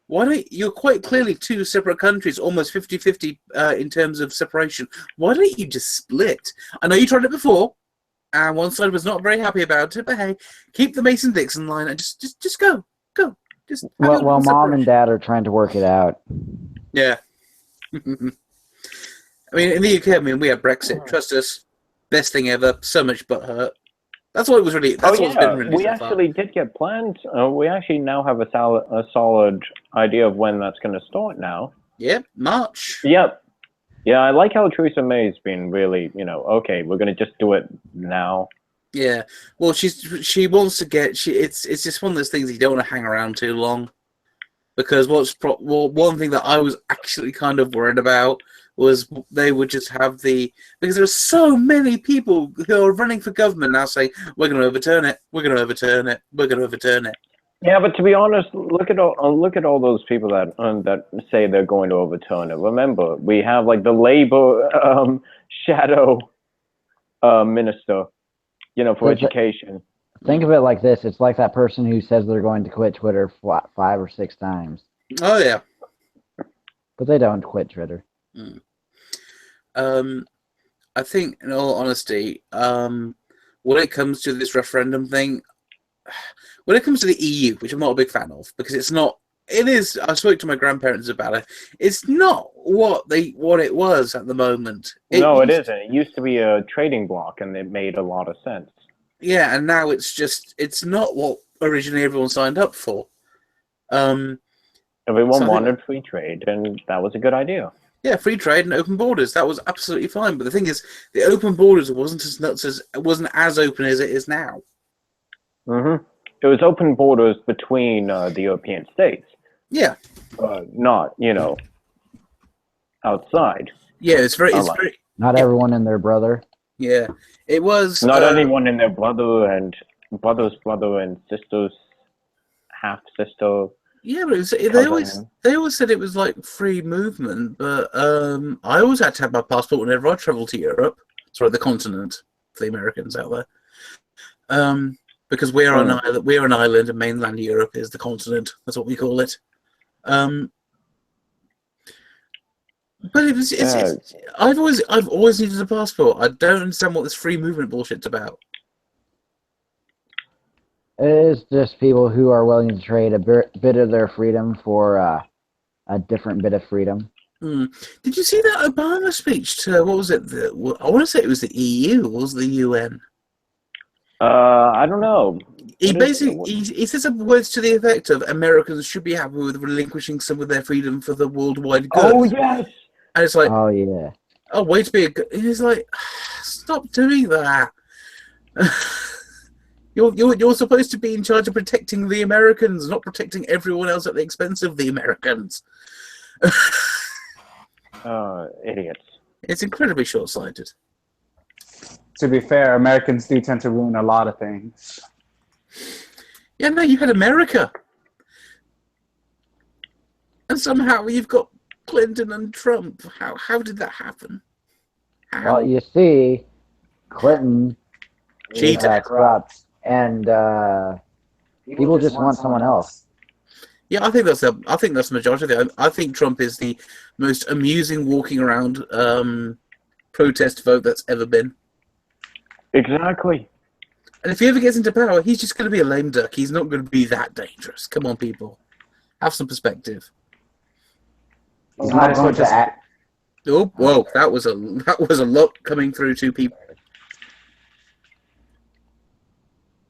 Speaker 1: You're quite clearly two separate countries, almost 50-50 in terms of separation. Why don't you just split? I know you tried it before, and one side was not very happy about it. But hey, keep the Mason-Dixon line and just go. Just have your
Speaker 3: Well,
Speaker 1: little
Speaker 3: mom and
Speaker 1: separation.
Speaker 3: dad are trying to work it out.
Speaker 1: Yeah. I mean, in the UK, we had Brexit. Trust us, best thing ever. So much butt hurt. That's what it was really. That's what's been really
Speaker 2: we
Speaker 1: so
Speaker 2: actually did get plans. We actually now have a solid idea of when that's going to start now.
Speaker 1: Yep, March.
Speaker 2: Yep. Yeah, I like how Theresa May's been really, okay, we're going to just do it now.
Speaker 1: Yeah. Well, she wants to get. It's just one of those things you don't want to hang around too long, because one thing that I was actually kind of worried about was they would just have because there's so many people who are running for government now saying we're going to overturn it, we're going to overturn it, we're going to overturn it.
Speaker 2: Yeah, but to be honest, look at all those people that say they're going to overturn it. Remember, we have like the Labour shadow minister, for education.
Speaker 3: Think of it like this: it's like that person who says they're going to quit Twitter 5 or 6 times.
Speaker 1: Oh yeah,
Speaker 3: but they don't quit Twitter.
Speaker 1: I think, in all honesty, when it comes to this referendum thing, when it comes to the EU, which I'm not a big fan of, because it's not. It is. I spoke to my grandparents about it. It's not what it was at the moment.
Speaker 2: It isn't. It used to be a trading bloc, and it made a lot of sense.
Speaker 1: Yeah, and now it's not what originally everyone signed up for.
Speaker 2: Everyone wanted free trade, and that was a good idea.
Speaker 1: Yeah, free trade and open borders. That was absolutely fine. But the thing is, the open borders wasn't as open as it is now.
Speaker 2: Mm-hmm. It was open borders between the European states.
Speaker 1: Yeah.
Speaker 2: Not, outside.
Speaker 1: Yeah, it's very.
Speaker 3: Not everyone and their brother.
Speaker 1: Yeah, it was.
Speaker 2: Not anyone and their brother and brother's brother and sister's half sister.
Speaker 1: Yeah, but they always said it was like free movement, but I always had to have my passport whenever I travelled to Europe. Sorry, the continent for the Americans out there. Because we're an island, and mainland Europe is the continent. That's what we call it. But I've always needed a passport. I don't understand what this free movement bullshit's about.
Speaker 3: It is just people who are willing to trade a bit of their freedom for a different bit of freedom.
Speaker 1: Did you see that Obama speech to, what was it? I want to say it was the EU, or was it the UN?
Speaker 2: I don't know.
Speaker 1: He said some words to the effect of Americans should be happy with relinquishing some of their freedom for the worldwide good.
Speaker 2: Oh, yes!
Speaker 1: And it's like,
Speaker 3: oh, yeah.
Speaker 1: Oh, way to be a good... He's like, stop doing that. You're supposed to be in charge of protecting the Americans, not protecting everyone else at the expense of the Americans.
Speaker 2: Idiots.
Speaker 1: It's incredibly short-sighted.
Speaker 4: To be fair, Americans do tend to ruin a lot of things.
Speaker 1: Yeah, no, you had America. And somehow you've got Clinton and Trump. How did that happen? How?
Speaker 3: Well, you see, Clinton
Speaker 1: cheated,
Speaker 3: corrupt, and people just want someone else.
Speaker 1: Yeah, I think that's the majority of it. I think Trump is the most amusing walking around protest vote that's ever been.
Speaker 2: Exactly.
Speaker 1: And if he ever gets into power, he's just going to be a lame duck. He's not going to be that dangerous. Come on, people. Have some perspective.
Speaker 3: He's not going to act.
Speaker 1: Oh, whoa! That was a lot coming through two people.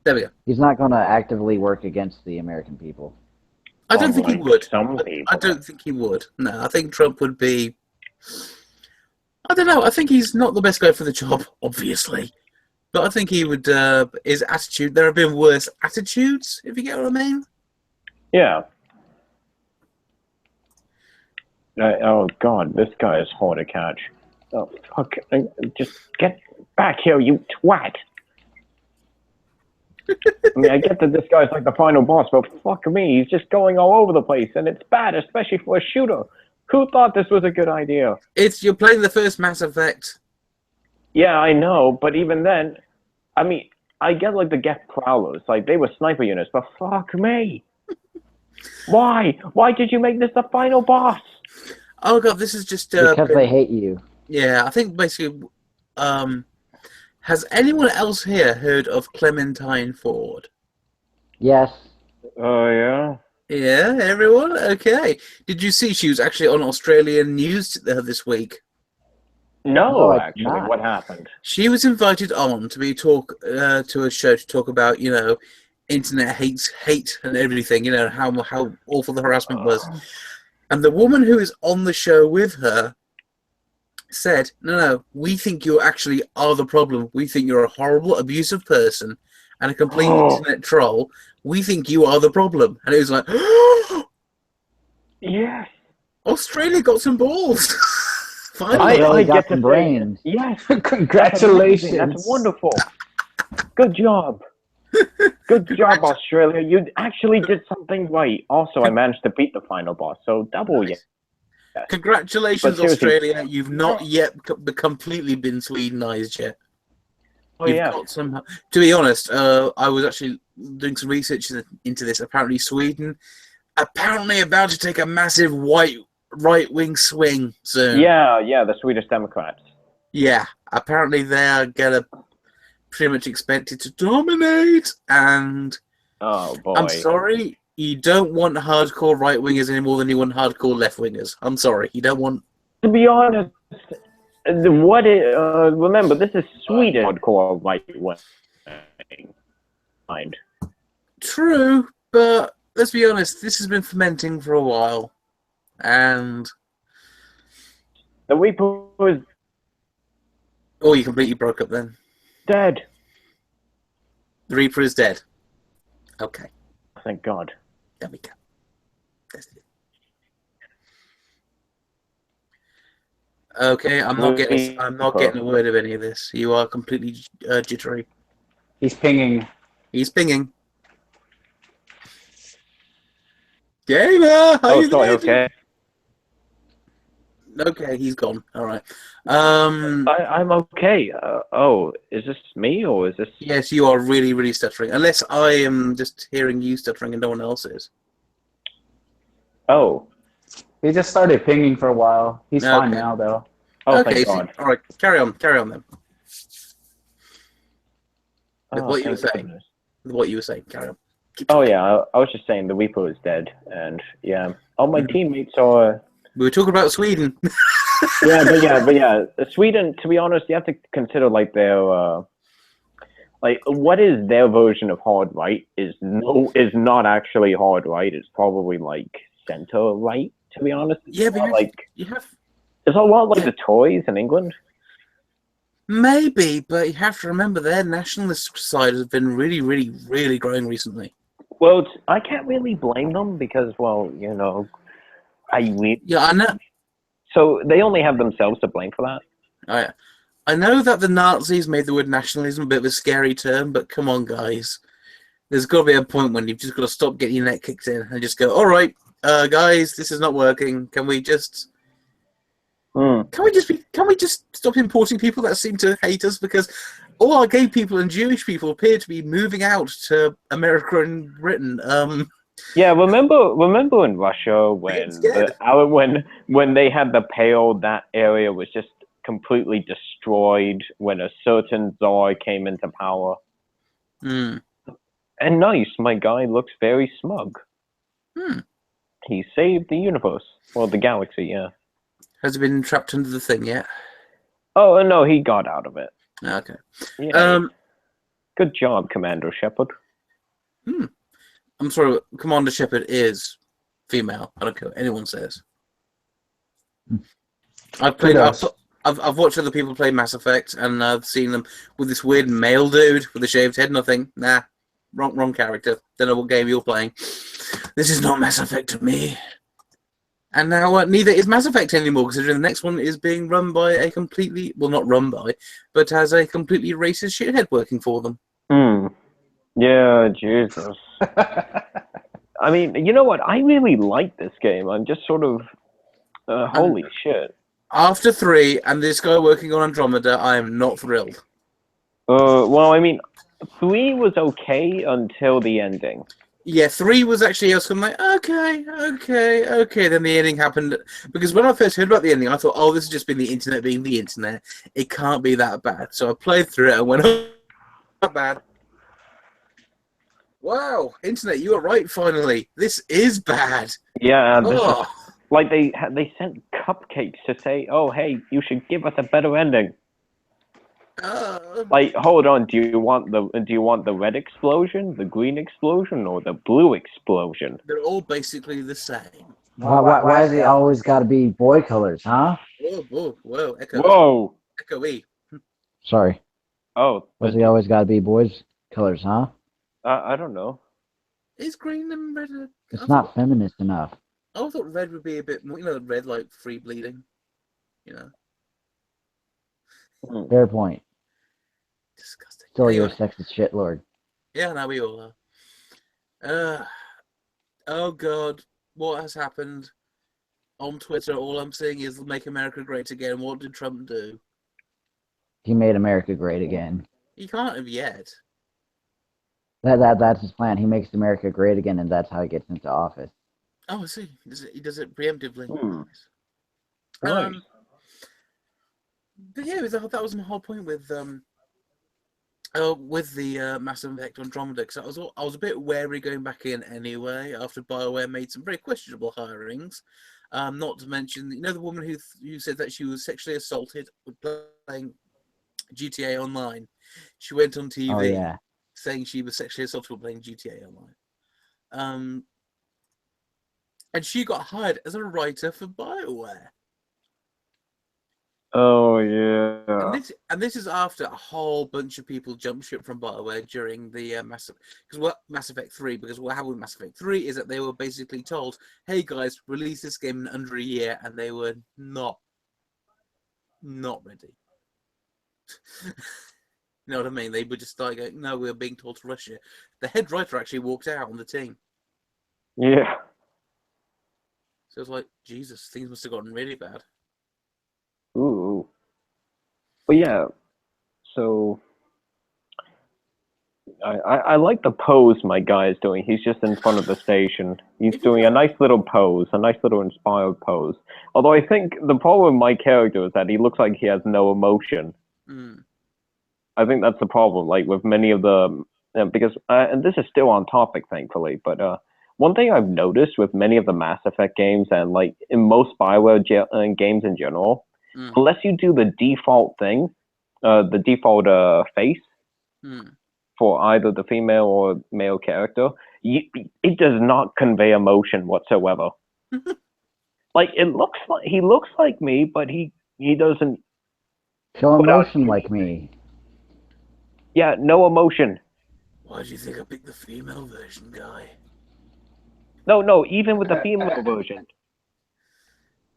Speaker 1: There we go.
Speaker 3: He's not going to actively work against the American people.
Speaker 1: I don't think he would. I don't think he would. No, I think Trump would be. I don't know. I think he's not the best guy for the job, obviously. But I think he would. His attitude. There have been worse attitudes, if you get what I mean.
Speaker 2: Yeah. Oh God, this guy is hard to catch. Oh fuck! Just get back here, you twat! I mean, I get that this guy's like the final boss, but fuck me, he's just going all over the place, and it's bad, especially for a shooter. Who thought this was a good idea?
Speaker 1: You're playing the first Mass Effect.
Speaker 2: Yeah, I know, but even then, I mean, I get like the Geth Prowlers, like they were sniper units, but fuck me. Why? Why did you make this the final boss?
Speaker 1: Oh God, this is just
Speaker 3: because they hate you.
Speaker 1: Yeah, I think basically, Has anyone else here heard of Clementine Ford?
Speaker 3: Yes.
Speaker 2: Oh, yeah?
Speaker 1: Yeah, everyone? Okay. Did you see she was actually on Australian news this week?
Speaker 2: No,
Speaker 3: I did
Speaker 2: actually.
Speaker 3: not.
Speaker 2: What happened?
Speaker 1: She was invited on to to a show to talk about, internet hate and everything, how awful the harassment was. And the woman who is on the show with her said, no, we think you actually are the problem. We think you're a horrible, abusive person and a complete internet troll. We think you are the problem. And it was like,
Speaker 2: Yes.
Speaker 1: Australia got some balls. Finally.
Speaker 3: Really
Speaker 2: I
Speaker 3: got
Speaker 2: get
Speaker 3: some
Speaker 2: to
Speaker 3: brains.
Speaker 2: say, yes.
Speaker 4: Congratulations.
Speaker 2: That's wonderful. Good job. Good job, Australia. You actually did something right. Also, I managed to beat the final boss, so double
Speaker 1: Nice.
Speaker 2: yes.
Speaker 1: Congratulations,
Speaker 2: But seriously-
Speaker 1: Australia. You've not yet completely been Swedenized yet.
Speaker 2: Oh,
Speaker 1: You've
Speaker 2: yeah.
Speaker 1: got some. To be honest, I was actually doing some research into this. Apparently, Sweden about to take a massive right-wing swing soon.
Speaker 2: Yeah, the Swedish Democrats.
Speaker 1: Yeah, apparently they are gonna pretty much expected to dominate. And
Speaker 2: Oh, boy.
Speaker 1: I'm sorry, you don't want hardcore right-wingers any more than you want hardcore left-wingers. I'm sorry, you don't want.
Speaker 2: To be honest, remember, this is Sweden hardcore right-wing. Mind.
Speaker 1: True, but let's be honest, this has been fermenting for a while. And
Speaker 2: The Reaper is
Speaker 1: oh, you completely broke up then.
Speaker 2: dead.
Speaker 1: The Reaper is dead. Okay,
Speaker 2: Thank God.
Speaker 1: there we go. That's it. Okay, I'm not getting a word of any of this. You are completely jittery.
Speaker 4: He's pinging.
Speaker 1: He's pinging. Gamer, how you
Speaker 2: sorry,
Speaker 1: doing?
Speaker 2: okay.
Speaker 1: Okay, he's gone. All right.
Speaker 2: I'm okay. Is this me or is this?
Speaker 1: Yes, you are really, really stuttering. Unless I am just hearing you stuttering and no one else is.
Speaker 2: Oh.
Speaker 4: He just started pinging for a while. He's fine
Speaker 1: Okay.
Speaker 4: now, though.
Speaker 2: Oh,
Speaker 1: Okay,
Speaker 2: thank God.
Speaker 1: all right. Carry on then. With
Speaker 2: Oh,
Speaker 1: what you were
Speaker 2: thank
Speaker 1: saying.
Speaker 2: goodness.
Speaker 1: With what you were saying. Carry on.
Speaker 2: Oh yeah, I was just saying the Reaper is dead, and yeah, all my teammates are.
Speaker 1: We were talking about Sweden.
Speaker 2: But yeah. Sweden. To be honest, you have to consider like their like what is their version of hard right is not actually hard right. It's probably like center right. To be honest,
Speaker 1: Yeah, but you have
Speaker 2: it's a lot like the Tories in England.
Speaker 1: maybe, but you have to remember their nationalist side has been really, really, really growing recently.
Speaker 2: Well, I can't really blame them because, well,
Speaker 1: Yeah, I know.
Speaker 2: So they only have themselves to blame for that.
Speaker 1: I know that the Nazis made the word nationalism a bit of a scary term, but come on, guys. There's got to be a point when you've just got to stop getting your neck kicked in and just go, all right, guys, this is not working. Can we just... Can we just stop importing people that seem to hate us? Because all our gay people and Jewish people appear to be moving out to America and Britain.
Speaker 2: Yeah, remember in Russia when they had the Pale, that area was just completely destroyed when a certain Tsar came into power.
Speaker 1: Mm.
Speaker 2: And nice, my guy looks very smug. He saved the universe. Well, the galaxy, yeah.
Speaker 1: Has he been trapped under the thing yet?
Speaker 2: Oh, no, he got out of it.
Speaker 1: Okay.
Speaker 2: Yeah. Good job, Commander Shepard.
Speaker 1: I'm sorry, Commander Shepard is female. I don't care what anyone says. I've watched other people play Mass Effect, and I've seen them with this weird male dude with a shaved head. Nothing. Nah, wrong character. Don't know what game you're playing. This is not Mass Effect to me. And now neither is Mass Effect anymore, considering the next one is being run by a completely, well, not run by, but has a completely racist shithead working for them.
Speaker 2: Yeah, Jesus. I mean, you know what? I really like this game. I'm just sort of, holy shit.
Speaker 1: After 3 and this guy working on Andromeda, I am not thrilled.
Speaker 2: Well, I mean, 3 was okay until the ending.
Speaker 1: Yeah, 3 was actually, I was kind of like, okay. Then the ending happened. Because when I first heard about the ending, I thought, oh, this has just been the internet being the internet. It can't be that bad. So I played through it and went, oh, not bad. Wow, internet, you were right, finally. This is bad.
Speaker 2: Yeah, this is
Speaker 1: Oh,
Speaker 2: like they sent cupcakes to say, "Oh, hey, you should give us a better ending." Like, hold on, do you want the red explosion, the green explosion, or the blue explosion?
Speaker 1: they're all basically the same.
Speaker 3: Why is it always got to be boy colors, huh?
Speaker 1: Whoa, echoes.
Speaker 2: Whoa!
Speaker 1: Echoey.
Speaker 3: Sorry.
Speaker 2: Oh,
Speaker 3: Why is it always got to be boys colors, huh?
Speaker 2: I don't know.
Speaker 1: Is green and red?
Speaker 3: It's not feminist enough.
Speaker 1: I thought red would be a bit more, red like free bleeding.
Speaker 3: Fair point.
Speaker 1: Disgusting.
Speaker 3: Still,
Speaker 1: Anyway.
Speaker 3: you're a sexist shitlord.
Speaker 1: Yeah, now we all are. Oh God, what has happened on Twitter? All I'm seeing is "Make America Great Again." What did Trump do?
Speaker 3: He made America great again.
Speaker 1: He can't have yet.
Speaker 3: That's his plan. He makes America great again, and that's how he gets into office.
Speaker 1: Oh, I see. He does it preemptively.
Speaker 2: Nice.
Speaker 1: But yeah, that was my whole point with the Mass Effect Andromeda, because I was a bit wary going back in anyway after BioWare made some very questionable hirings. Not to mention, the woman who said that she was sexually assaulted with playing GTA Online. She went on TV saying she was sexually assaulted with playing GTA Online. And she got hired as a writer for BioWare.
Speaker 2: Oh yeah.
Speaker 1: And this is after a whole bunch of people jumped ship from BioWare during the Mass Effect 3. Because what happened with Mass Effect 3 is that they were basically told, "Hey guys, release this game in under a year," and they were not ready. You know what I mean? They would just start going, "No, we're being told to rush it." The head writer actually walked out on the team.
Speaker 2: Yeah.
Speaker 1: So it's like, Jesus, things must have gotten really bad.
Speaker 2: Ooh. But yeah, so I like the pose my guy is doing. He's just in front of the station. He's doing a nice little pose, a nice little inspired pose. Although I think the problem with my character is that he looks like he has no emotion. I think that's the problem, like with many of the, because, and this is still on topic, thankfully, but one thing I've noticed with many of the Mass Effect games and like in most BioWare games in general, unless you do the default thing, the default face for either the female or male character, it does not convey emotion whatsoever. Like he looks like me, but he doesn't
Speaker 3: show emotion like me.
Speaker 2: Yeah, no emotion.
Speaker 1: Why do you think I picked the female version, guy?
Speaker 2: No, even with the female version.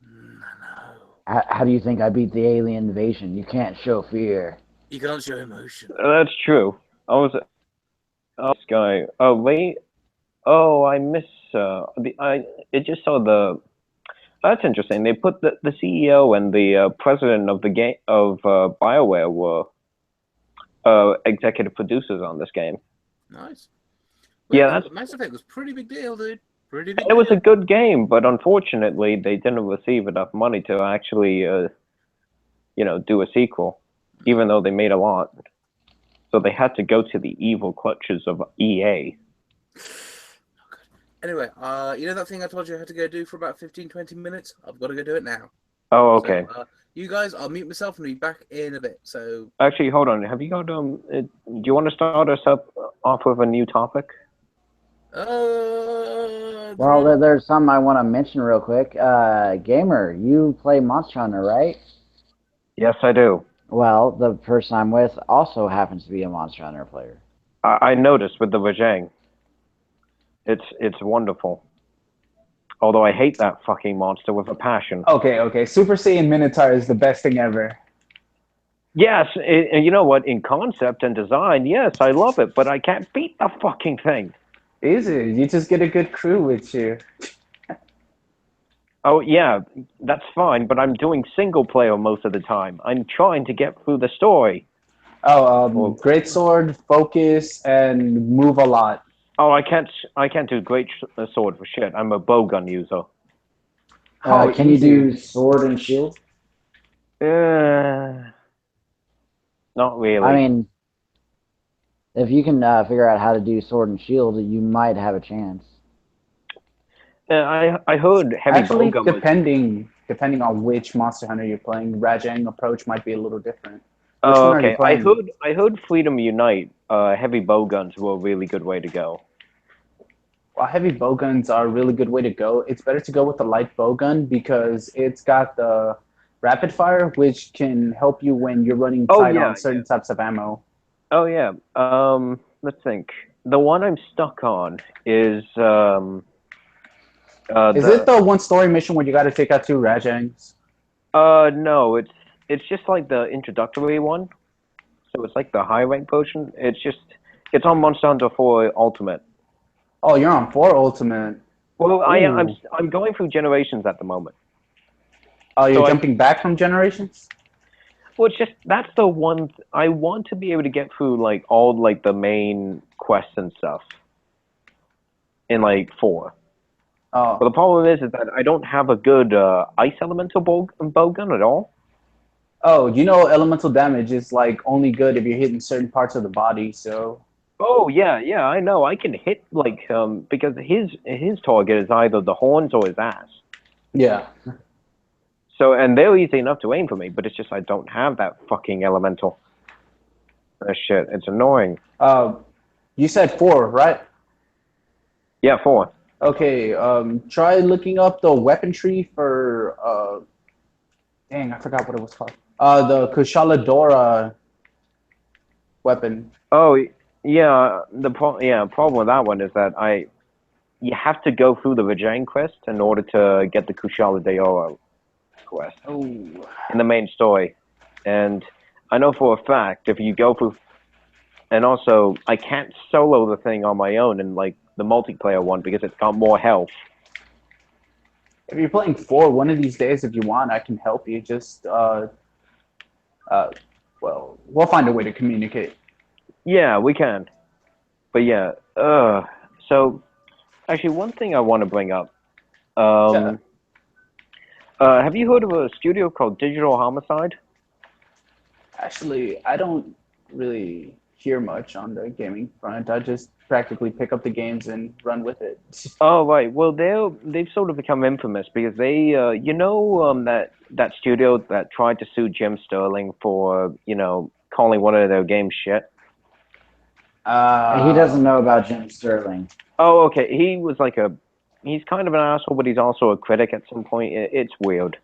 Speaker 1: No.
Speaker 3: How do you think I beat the alien invasion? You can't show fear.
Speaker 1: You can't show emotion.
Speaker 2: That's true. This guy. Oh wait. Oh, I miss. It just saw the. That's interesting. They put the CEO and the president of the game of BioWare were executive producers on this game.
Speaker 1: Nice. Well,
Speaker 2: yeah,
Speaker 1: Mass Effect was pretty big deal, dude. Pretty big.
Speaker 2: It was a good game, but unfortunately, they didn't receive enough money to actually, do a sequel, even though they made a lot. So they had to go to the evil clutches of EA.
Speaker 1: Anyway, that thing I told you I had to go do for about 15-20 minutes? I've got to go do it now.
Speaker 2: Oh, okay.
Speaker 1: So, you guys, I'll mute myself and be back in a bit. So
Speaker 2: actually, hold on. Have you got do you want to start us off with a new topic?
Speaker 3: Well, there's some I want to mention real quick. Gamer, you play Monster Hunter, right?
Speaker 2: Yes, I do.
Speaker 3: Well, the person I'm with also happens to be a Monster Hunter player.
Speaker 2: I noticed with the Vajang. It's wonderful. Although I hate that fucking monster with a passion.
Speaker 4: Okay. Super Saiyan Minotaur is the best thing ever.
Speaker 2: Yes, you know what? In concept and design, yes, I love it, but I can't beat the fucking thing.
Speaker 4: Easy. You just get a good crew with you.
Speaker 2: Oh, yeah, that's fine, but I'm doing single player most of the time. I'm trying to get through the story.
Speaker 4: Great sword, focus, and move a lot.
Speaker 2: Oh, I can't do great sword for shit. I'm a bowgun user.
Speaker 4: How
Speaker 3: Can you
Speaker 4: easy.
Speaker 3: do sword and shield?
Speaker 2: Not really.
Speaker 3: I mean, if you can figure out how to do sword and shield, you might have a chance.
Speaker 2: I heard heavy
Speaker 4: Actually,
Speaker 2: bowgun was.
Speaker 4: depending on which Monster Hunter you're playing, Rajang approach might be a little different. Which
Speaker 2: Oh,
Speaker 4: one are you
Speaker 2: okay.
Speaker 4: playing?
Speaker 2: I heard Freedom Unite. Heavy bowguns were a really good way to go.
Speaker 4: While heavy bowguns are a really good way to go, it's better to go with the light bowgun because it's got the rapid fire, which can help you when you're running
Speaker 2: Oh
Speaker 4: tight
Speaker 2: yeah,
Speaker 4: on certain types of ammo.
Speaker 2: Oh yeah. Let's think. The one I'm stuck on is
Speaker 4: Is it the one story mission where you got to take out 2 Rajangs?
Speaker 2: no, it's just like the introductory one. So it's like the high rank potion. It's on Monster Hunter 4 Ultimate.
Speaker 4: Oh, you're on 4 Ultimate.
Speaker 2: Well,
Speaker 4: Ooh.
Speaker 2: I'm going through generations at the moment.
Speaker 4: Oh, you're
Speaker 2: So
Speaker 4: jumping back from Generations?
Speaker 2: Well, it's just that's the one I want to be able to get through like all like the main quests and stuff in like 4. But
Speaker 4: Oh.
Speaker 2: the problem is that I don't have a good ice elemental bowgun at all.
Speaker 4: Oh, you know elemental damage is like only good if you're hitting certain parts of the body, so
Speaker 2: Oh yeah, I know. I can hit like because his target is either the horns or his ass.
Speaker 4: yeah.
Speaker 2: So and they're easy enough to aim for me, but it's just I don't have that fucking elemental. Shit, it's annoying.
Speaker 4: You said 4, right?
Speaker 2: Yeah, 4.
Speaker 4: Okay, try looking up the weapon tree for dang, I forgot what it was called. The Kushala Dora weapon.
Speaker 2: Oh yeah, problem with that one is that you have to go through the Vajang quest in order to get the Kushala Daora quest
Speaker 4: Oh.
Speaker 2: in the main story. And I know for a fact if you go through, and also I can't solo the thing on my own in like the multiplayer one because it's got more health.
Speaker 4: If you're playing 4, one of these days, if you want, I can help you. Just well, we'll find a way to communicate.
Speaker 2: Yeah, we can. But yeah, so actually one thing I want to bring up.
Speaker 4: Yeah.
Speaker 2: Have you heard of a studio called Digital Homicide?
Speaker 4: Actually, I don't really hear much on the gaming front. I just practically pick up the games and run with it.
Speaker 2: Oh right, well they've sort of become infamous because they, that studio that tried to sue Jim Sterling for calling one of their games shit.
Speaker 3: He doesn't know about Jim Sterling.
Speaker 2: Oh okay, he's kind of an asshole, but he's also a critic at some point. It's weird,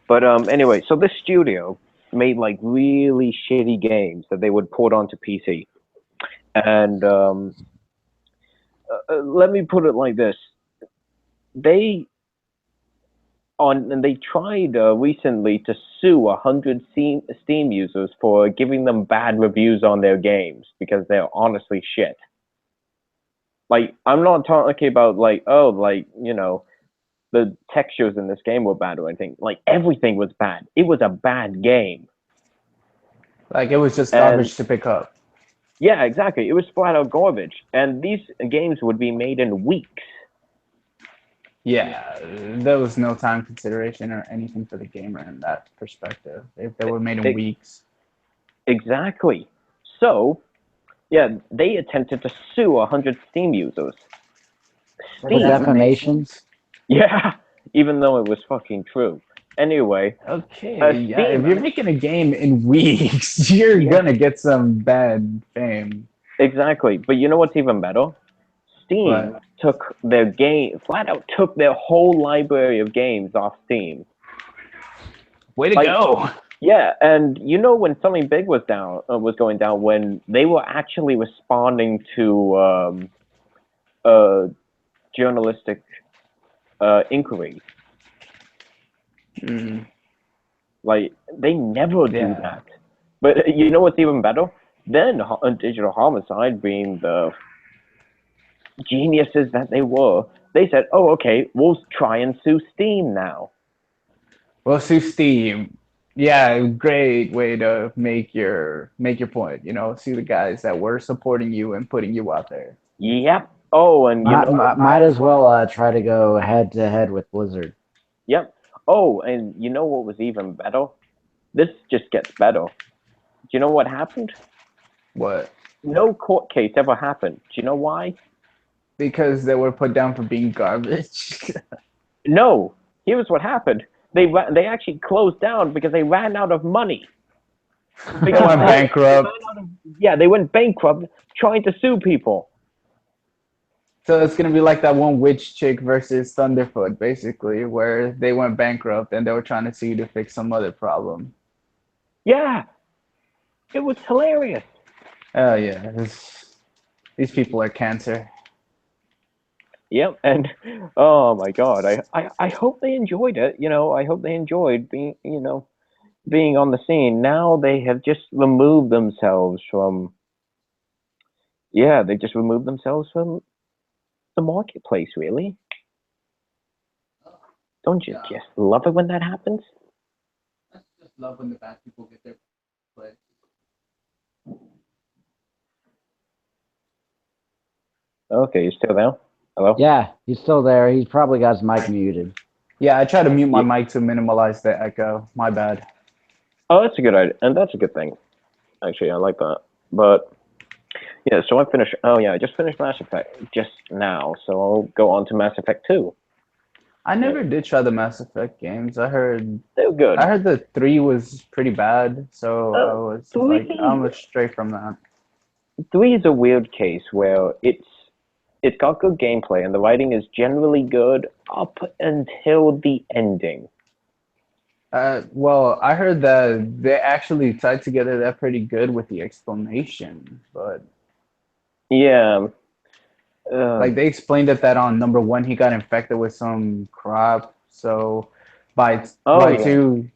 Speaker 2: but anyway, so this studio made like really shitty games that they would port onto PC, and let me put it like this: they tried recently to sue 100 Steam users for giving them bad reviews on their games because they're honestly shit. Like, I'm not talking about like, the textures in this game were bad or anything. Like, everything was bad. It was a bad game.
Speaker 4: Like it was just
Speaker 2: And
Speaker 4: garbage to pick up.
Speaker 2: yeah, exactly. It was flat out garbage. And these games would be made in weeks.
Speaker 4: Yeah, there was no time consideration or anything for the gamer in that perspective. If they were made in weeks.
Speaker 2: Exactly. So, yeah, they attempted to sue 100 Steam users.
Speaker 3: For defamation?
Speaker 2: Yeah, even though it was fucking true. Anyway.
Speaker 4: Okay, yeah,
Speaker 2: Steam,
Speaker 4: if you're making a game in weeks, you're gonna get some bad fame.
Speaker 2: Exactly, but you know what's even better? Steam took their game, flat out took their whole library of games off Steam.
Speaker 4: Way to go!
Speaker 2: Yeah, and you know when something big was going down, when they were actually responding to journalistic inquiry.
Speaker 4: Mm.
Speaker 2: Like they never do that. But you know what's even better? Then Digital Homicide, being the geniuses that they were, they said, "Oh, okay, we'll try and sue Steam now."
Speaker 4: Well, sue Steam. Yeah, great way to make your point. You know, sue the guys that were supporting you and putting you out there.
Speaker 2: Yep. Oh, and you know,
Speaker 3: Might as well try to go head to head with Blizzard.
Speaker 2: yep. Oh, and you know what was even better? This just gets better. Do you know what happened?
Speaker 4: What?
Speaker 2: No court case ever happened. Do you know why?
Speaker 4: Because they were put down for being garbage.
Speaker 2: No. Here's what happened. They actually closed down because they ran out of money.
Speaker 4: They went bankrupt.
Speaker 2: They went bankrupt trying to sue people.
Speaker 4: So it's gonna be like that one witch chick versus Thunderfoot, basically, where they went bankrupt and they were trying to sue to fix some other problem.
Speaker 2: Yeah. It was hilarious.
Speaker 4: Oh yeah, these people are cancer.
Speaker 2: Yep, and oh my god, I hope they enjoyed it. You know, I hope they enjoyed being on the scene. Now they have just removed themselves from they just removed themselves from the marketplace, really. Don't you just love it when that happens?
Speaker 4: I just love when the bad people get their play.
Speaker 2: Okay, you still there? Hello?
Speaker 3: Yeah, he's still there. He's probably got his mic muted.
Speaker 4: Yeah, I try to mute my mic to minimize the echo. My bad.
Speaker 2: Oh, that's a good idea, and that's a good thing. Actually, I like that. But yeah, so I just finished Mass Effect just now, so I'll go on to Mass Effect 2.
Speaker 4: I never did try the Mass Effect games. I heard
Speaker 2: They're good.
Speaker 4: the 3 was pretty bad, so I was just like, I'm astray from that.
Speaker 2: 3 is a weird case where it's got good gameplay and the writing is generally good up until the ending.
Speaker 4: Well, I heard that they actually tied together that pretty good with the explanation, but
Speaker 2: Yeah.
Speaker 4: like they explained that on number 1 he got infected with some crap, so by 2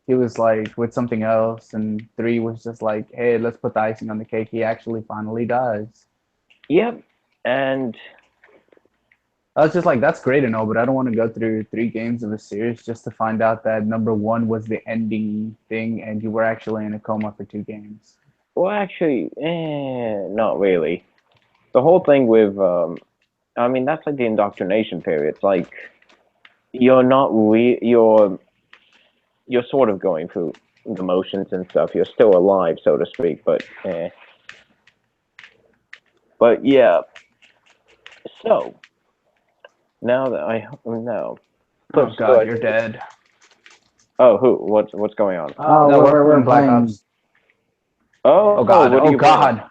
Speaker 4: he was like with something else, and 3 was just like, hey, let's put the icing on the cake. He actually finally dies.
Speaker 2: Yep, and
Speaker 4: I was just like, that's great and all, but I don't want to go through 3 games of a series just to find out that number 1 was the ending thing and you were actually in a coma for 2 games.
Speaker 2: well, actually, not really. The whole thing with, I mean, that's like the indoctrination period. It's like you're not you're sort of going through the motions and stuff. You're still alive, so to speak, but yeah. So now that I know.
Speaker 4: Oh God, you're dead.
Speaker 2: Oh, who? What's going on?
Speaker 3: Oh,
Speaker 4: No,
Speaker 3: we're
Speaker 4: in Black
Speaker 3: playing.
Speaker 4: Ops.
Speaker 2: Oh
Speaker 4: God!
Speaker 2: What are you
Speaker 4: God!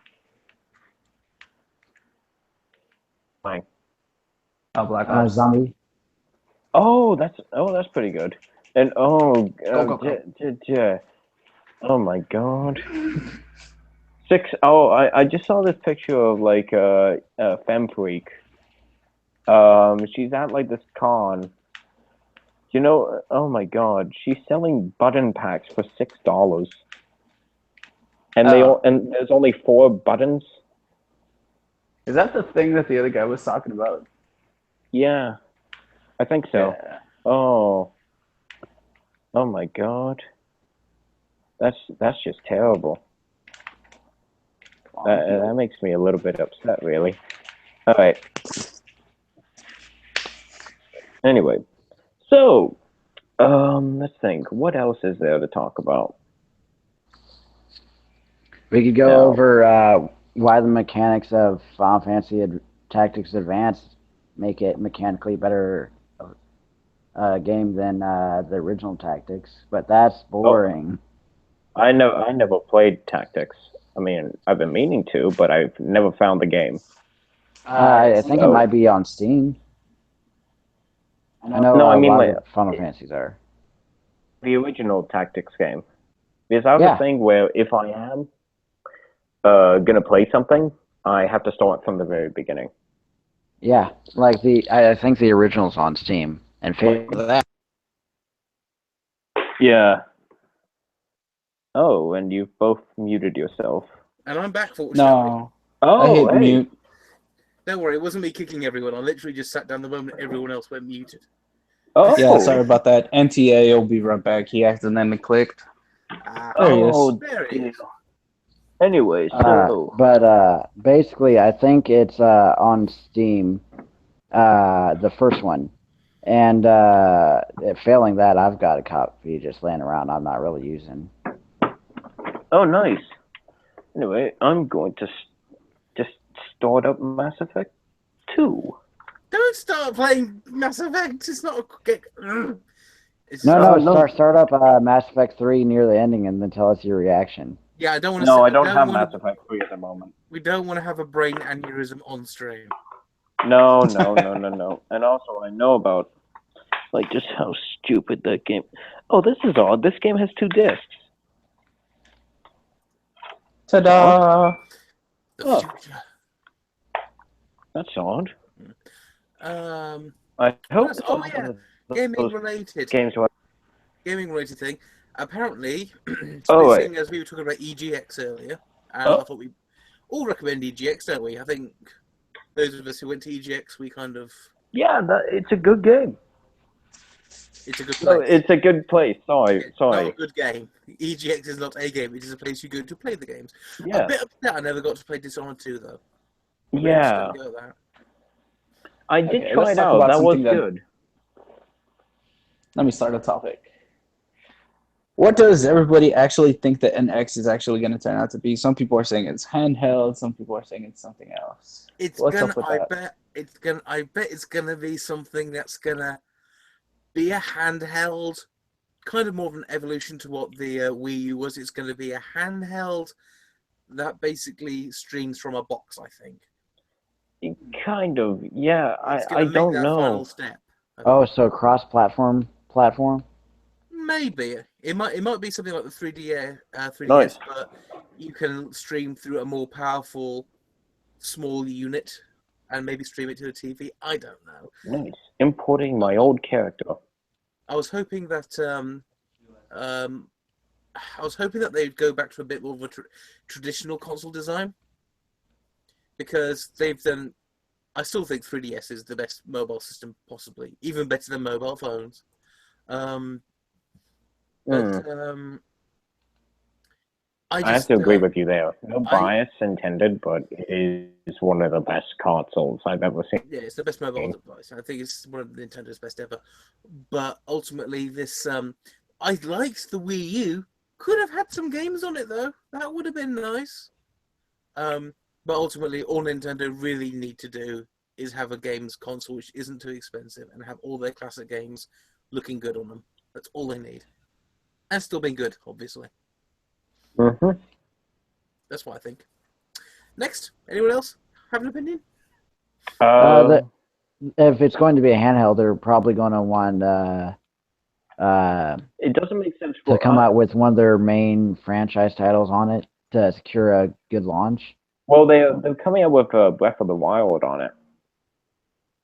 Speaker 2: Playing?
Speaker 4: Oh, Black Ops.
Speaker 3: Zombie.
Speaker 2: Oh, that's pretty good. And
Speaker 4: Go.
Speaker 2: Oh my God. 6. Oh, I just saw this picture of like Femme Freak. She's at like this con. You know, oh my God, she's selling button packs for $6, and and there's only 4 buttons.
Speaker 4: Is that the thing that the other guy was talking about?
Speaker 2: Yeah, I think so.
Speaker 4: Yeah.
Speaker 2: Oh my God, that's just terrible. That makes me a little bit upset, really. All right. Anyway, so let's think. What else is there to talk about?
Speaker 3: We could go over why the mechanics of Final Fantasy Tactics Advanced make it mechanically better game than the original Tactics, but that's boring.
Speaker 2: Oh, I never played Tactics. I mean, I've been meaning to, but I've never found the game.
Speaker 3: I think it might be on Steam. I know
Speaker 2: I mean,
Speaker 3: a lot
Speaker 2: like,
Speaker 3: of Final Fantasies are.
Speaker 2: The original Tactics game. Because I have a thing where if I am gonna play something, I have to start from the very beginning.
Speaker 3: Yeah, like I think the original's on Steam, and for that.
Speaker 2: Yeah. Oh, and you've both muted yourself.
Speaker 1: And I'm back, fortunately.
Speaker 4: No.
Speaker 2: Oh,
Speaker 4: I hit mute.
Speaker 1: Don't worry, it wasn't me kicking everyone. I literally just sat down the moment everyone else went muted.
Speaker 2: Oh.
Speaker 4: Yeah, sorry about that. NTA will be right back. He accidentally clicked.
Speaker 1: There
Speaker 2: he
Speaker 1: is.
Speaker 2: is.
Speaker 1: There he is.
Speaker 2: Anyway, so
Speaker 3: but basically, I think it's on Steam, the first one, and failing that, I've got a copy just laying around. I'm not really using.
Speaker 2: oh, nice. Anyway, I'm going to just start up Mass Effect 2.
Speaker 1: Don't start playing Mass Effect. It's not a quick.
Speaker 3: No. Start up Mass Effect 3 near the ending, and then tell us your reaction.
Speaker 1: Yeah, I don't want to.
Speaker 2: No, I don't have Mass Effect 3 at the moment.
Speaker 1: We don't want to have a brain aneurysm on stream.
Speaker 2: No. And also, I know about just how stupid that game. Oh, this is odd. This game has 2 discs.
Speaker 4: Ta-da!
Speaker 1: The future.
Speaker 2: That's odd.
Speaker 1: I
Speaker 2: hope.
Speaker 1: Oh yeah, gaming related. Gaming related thing. Apparently, seeing as we were talking about EGX earlier, and I thought we all recommend EGX, don't we? I think those of us who went to EGX, we kind of
Speaker 2: it's a good game.
Speaker 1: It's a good place.
Speaker 2: No, it's a good place. Sorry.
Speaker 1: It's not a good game. EGX is not a game. It is a place you go to play the games.
Speaker 2: Yeah.
Speaker 1: A bit upset I never got to play Dishonored 2 though.
Speaker 2: Yeah. I did try it out. That was good.
Speaker 4: Let me start a topic. What does everybody actually think the NX is actually going to turn out to be? Some people are saying it's handheld. Some people are saying it's something else.
Speaker 1: I bet it's gonna be something that's gonna be a handheld, kind of more of an evolution to what the Wii U was. It's going to be a handheld that basically streams from a box, I think.
Speaker 2: Kind of, yeah. I don't know.
Speaker 1: Final step,
Speaker 3: so cross-platform platform?
Speaker 1: Maybe it might be something like the 3DS,
Speaker 2: Nice.
Speaker 1: but you can stream through a more powerful, small unit, and maybe stream it to a TV. I don't know.
Speaker 2: Nice. Importing my old character.
Speaker 1: I was hoping that they'd go back to a bit more of a traditional console design, because they've done. I still think 3DS is the best mobile system, possibly even better than mobile phones.
Speaker 2: I have to agree with you there. No bias intended, but it is one of the best consoles I've ever seen.
Speaker 1: Yeah, it's the best mobile device. I think it's one of Nintendo's best ever. But ultimately, this I liked the Wii U. Could have had some games on it though. That would have been nice. But ultimately, all Nintendo really need to do is have a games console which isn't too expensive and have all their classic games looking good on them. That's all they need, and still being good, obviously.
Speaker 2: Mm-hmm.
Speaker 1: That's what I think. Next, anyone else have an opinion?
Speaker 3: If it's going to be a handheld, they're probably going to want
Speaker 2: it doesn't make sense
Speaker 3: to come out with one of their main franchise titles on it to secure a good launch.
Speaker 2: Well, they're coming out with Breath of the Wild on it.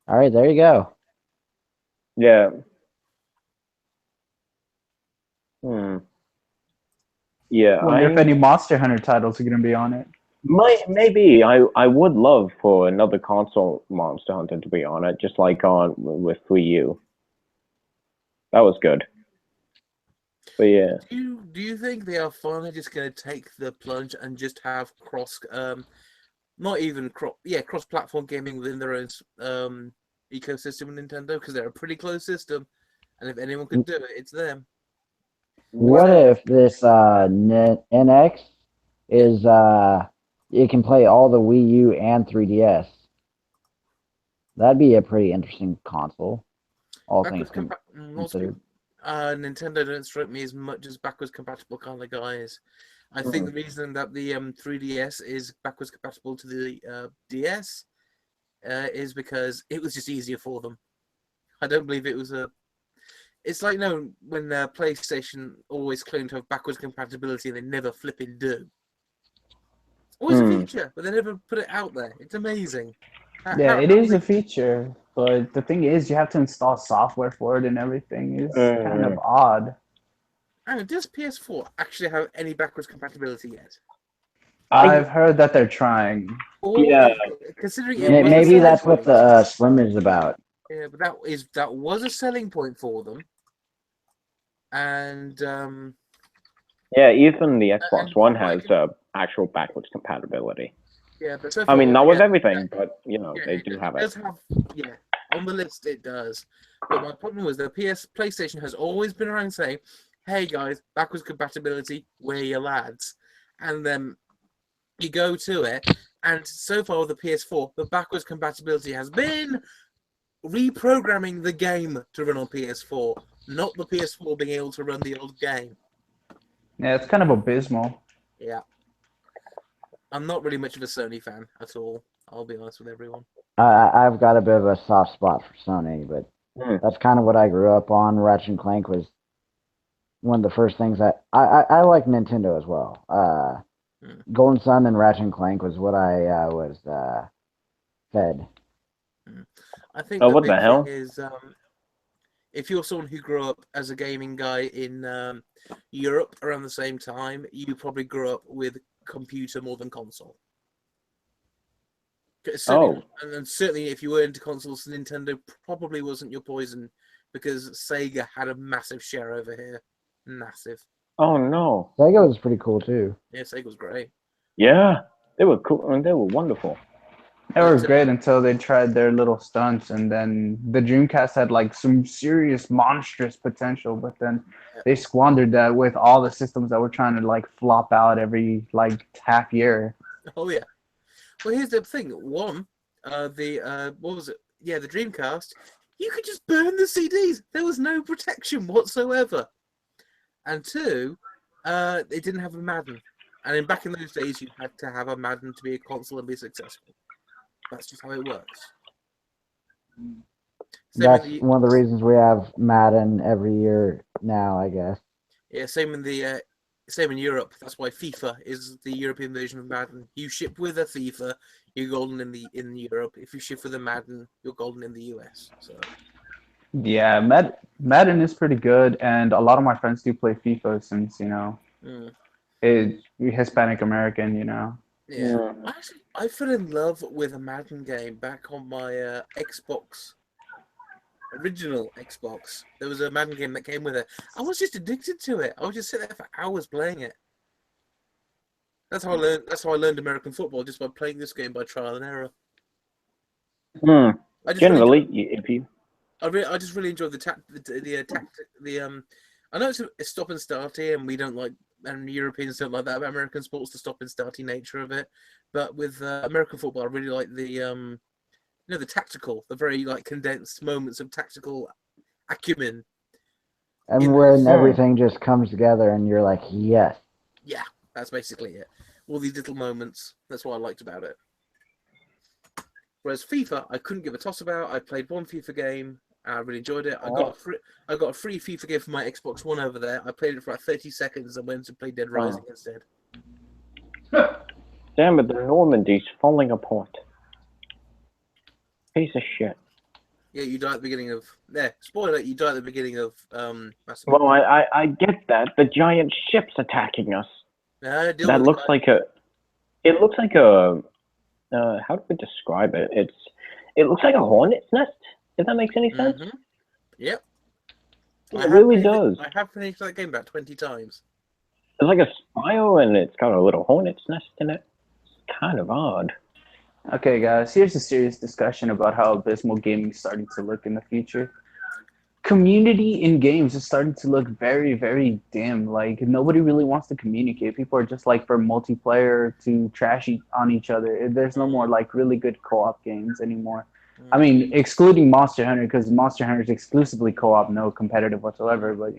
Speaker 3: All right, there you go.
Speaker 2: Yeah. Yeah.
Speaker 4: I wonder if any Monster Hunter titles are going to be on it.
Speaker 2: Maybe. I would love for another console Monster Hunter to be on it, just like with Wii U. That was good. But yeah.
Speaker 1: Do you think they are finally just going to take the plunge and just have cross-platform gaming within their own ecosystem in Nintendo? Because they're a pretty closed system, and if anyone can do it, it's them.
Speaker 3: What if this NX is it can play all the Wii U and 3DS? That'd be a pretty interesting console. All things considered.
Speaker 1: Nintendo don't strike me as much as backwards compatible kind of guys. I think the reason that the 3DS is backwards compatible to the DS is because it was just easier for them. I don't believe it was a. It's like when PlayStation always claimed to have backwards compatibility and they never flipping do. It's always a feature, but they never put it out there. It's amazing.
Speaker 4: It is a feature, but the thing is, you have to install software for it and everything. It's kind of odd.
Speaker 1: And does PS4 actually have any backwards compatibility yet?
Speaker 4: I've heard that they're trying.
Speaker 1: Considering
Speaker 3: maybe that's what the Slim is about.
Speaker 1: Yeah, but that was a selling point for them. And
Speaker 2: even the Xbox One has actual backwards compatibility.
Speaker 1: Yeah, but so
Speaker 2: I
Speaker 1: far,
Speaker 2: mean, not with
Speaker 1: yeah,
Speaker 2: everything, but they do have
Speaker 1: does
Speaker 2: it.
Speaker 1: have, yeah, on the list it does. But my problem was the PlayStation has always been around saying, "Hey guys, backwards compatibility, we're your lads," and then you go to it, and so far with the PS4, the backwards compatibility has been reprogramming the game to run on PS4, not the PS4 being able to run the old game.
Speaker 4: Yeah, it's kind of abysmal.
Speaker 1: Yeah. I'm not really much of a Sony fan at all. I'll be honest with everyone.
Speaker 3: I've got a bit of a soft spot for Sony, but that's kind of what I grew up on. Ratchet and Clank was one of the first things I like Nintendo as well. Golden Sun and Ratchet and Clank was what I was fed.
Speaker 1: I think the
Speaker 2: what
Speaker 1: big
Speaker 2: the hell?
Speaker 1: thing is if you're someone who grew up as a gaming guy in Europe around the same time, you probably grew up with computer more than console. Certainly, and certainly if you were into consoles, Nintendo probably wasn't your poison because Sega had a massive share over here. Massive.
Speaker 2: Oh no.
Speaker 3: Sega was pretty cool too.
Speaker 1: Yeah, Sega was great.
Speaker 2: Yeah, they were cool and they were wonderful.
Speaker 4: They were great until they tried their little stunts, and then the Dreamcast had like some serious monstrous potential, but then they squandered that with all the systems that were trying to like flop out every like half year.
Speaker 1: Oh yeah. Well, here's the thing. One, what was it? Yeah, the Dreamcast. You could just burn the CDs. There was no protection whatsoever. And two, it didn't have a Madden. And back in those days, you had to have a Madden to be a console and be successful. That's just how it works.
Speaker 3: That's one of the reasons we have Madden every year now, I guess.
Speaker 1: Yeah, same in Europe. That's why FIFA is the European version of Madden. You ship with a FIFA, you're golden in Europe. If you ship with a Madden, you're golden in the US. So.
Speaker 4: Yeah, Madden is pretty good, and a lot of my friends do play FIFA since it's Hispanic American,
Speaker 1: Yeah. I fell in love with a Madden game back on my Xbox. Original Xbox. There was a Madden game that came with it. I was just addicted to it. I would just sit there for hours playing it. That's how I learned American football, just by playing this game by trial and error.
Speaker 2: I just
Speaker 1: really enjoyed the I know it's a stop and starty, and we don't like, and Europeans don't like that about American sports, the stop and starty nature of it. But with American football, I really like the the tactical, the very like condensed moments of tactical acumen.
Speaker 3: And when everything just comes together and you're like, yes.
Speaker 1: Yeah, that's basically it. All these little moments. That's what I liked about it. Whereas FIFA, I couldn't give a toss about. I played one FIFA game. I really enjoyed it. I got a free FIFA game for my Xbox One over there. I played it for like 30 seconds and went to play Dead Rising instead.
Speaker 2: Damn it, the Normandy's falling apart. Piece of shit.
Speaker 1: Yeah, you die at the beginning of... spoiler, you die at the beginning of...
Speaker 2: well, I get that. The giant ship's attacking us. That looks like a... It looks like a... how do we describe it? It looks like a hornet's nest, if that makes any sense.
Speaker 1: Mm-hmm. Yep.
Speaker 2: It really does.
Speaker 1: I have finished that game about 20 times.
Speaker 2: It's like a spire, and it's got a little hornet's nest in it. It's kind of odd.
Speaker 4: Okay, guys, here's a serious discussion about how abysmal gaming is starting to look in the future. Community in games is starting to look very, very dim. Like, nobody really wants to communicate. People are just, like, for multiplayer to trash on each other. There's no more, like, really good co-op games anymore. I mean, excluding Monster Hunter, because Monster Hunter is exclusively co-op, no competitive whatsoever, but,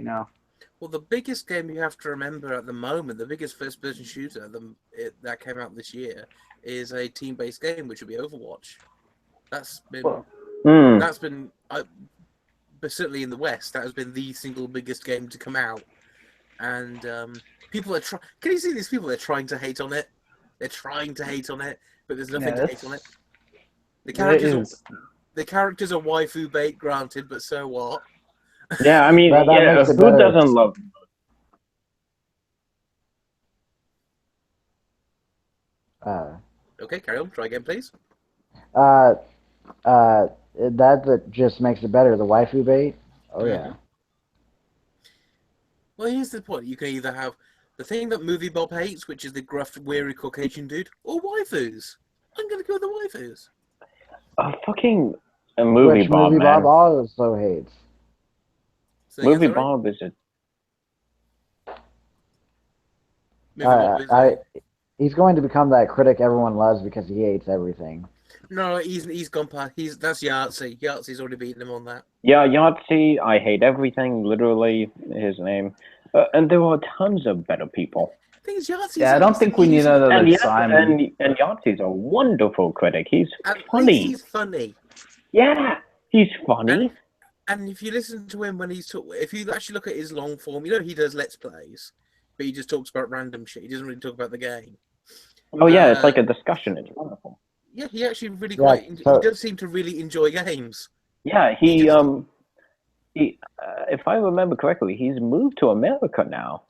Speaker 1: Well, the biggest game you have to remember at the moment, the biggest first-person shooter that came out this year, is a team-based game, which would be Overwatch. That's been, but certainly in the West, that has been the single biggest game to come out. And people are trying. Can you see these people? They're trying to hate on it. They're trying to hate on it, but there's nothing to hate on it. The characters are waifu bait, granted, but so what?
Speaker 2: Yeah, I mean, who doesn't love?
Speaker 1: Okay, carry on. Try again, please.
Speaker 3: That just makes it better. The waifu bait. Oh yeah.
Speaker 1: Well, here's the point. You can either have the thing that Movie Bob hates, which is the gruff, weary Caucasian dude, or waifus. I'm gonna go with the waifus.
Speaker 2: Fucking Movie
Speaker 3: Which
Speaker 2: Bob,
Speaker 3: Movie
Speaker 2: man.
Speaker 3: Bob also hates.
Speaker 2: Movie Bob is a...
Speaker 3: He's going to become that critic everyone loves because he hates everything.
Speaker 1: No, he's gone past. That's Yahtzee. Yahtzee's already beaten him on that.
Speaker 2: Yeah, Yahtzee, I hate everything, literally, his name. And there are tons of better people.
Speaker 4: I don't think we need another Simon.
Speaker 2: And Yahtzee's a wonderful critic. He's
Speaker 1: At
Speaker 2: funny.
Speaker 1: least he's funny.
Speaker 2: Yeah, he's funny.
Speaker 1: And if you listen to him when if you actually look at his long form, he does Let's Plays, but he just talks about random shit. He doesn't really talk about the game.
Speaker 2: Oh yeah, it's like a discussion. It's wonderful.
Speaker 1: Yeah, he actually really he does seem to really enjoy games.
Speaker 2: Yeah, if I remember correctly, he's moved to America now.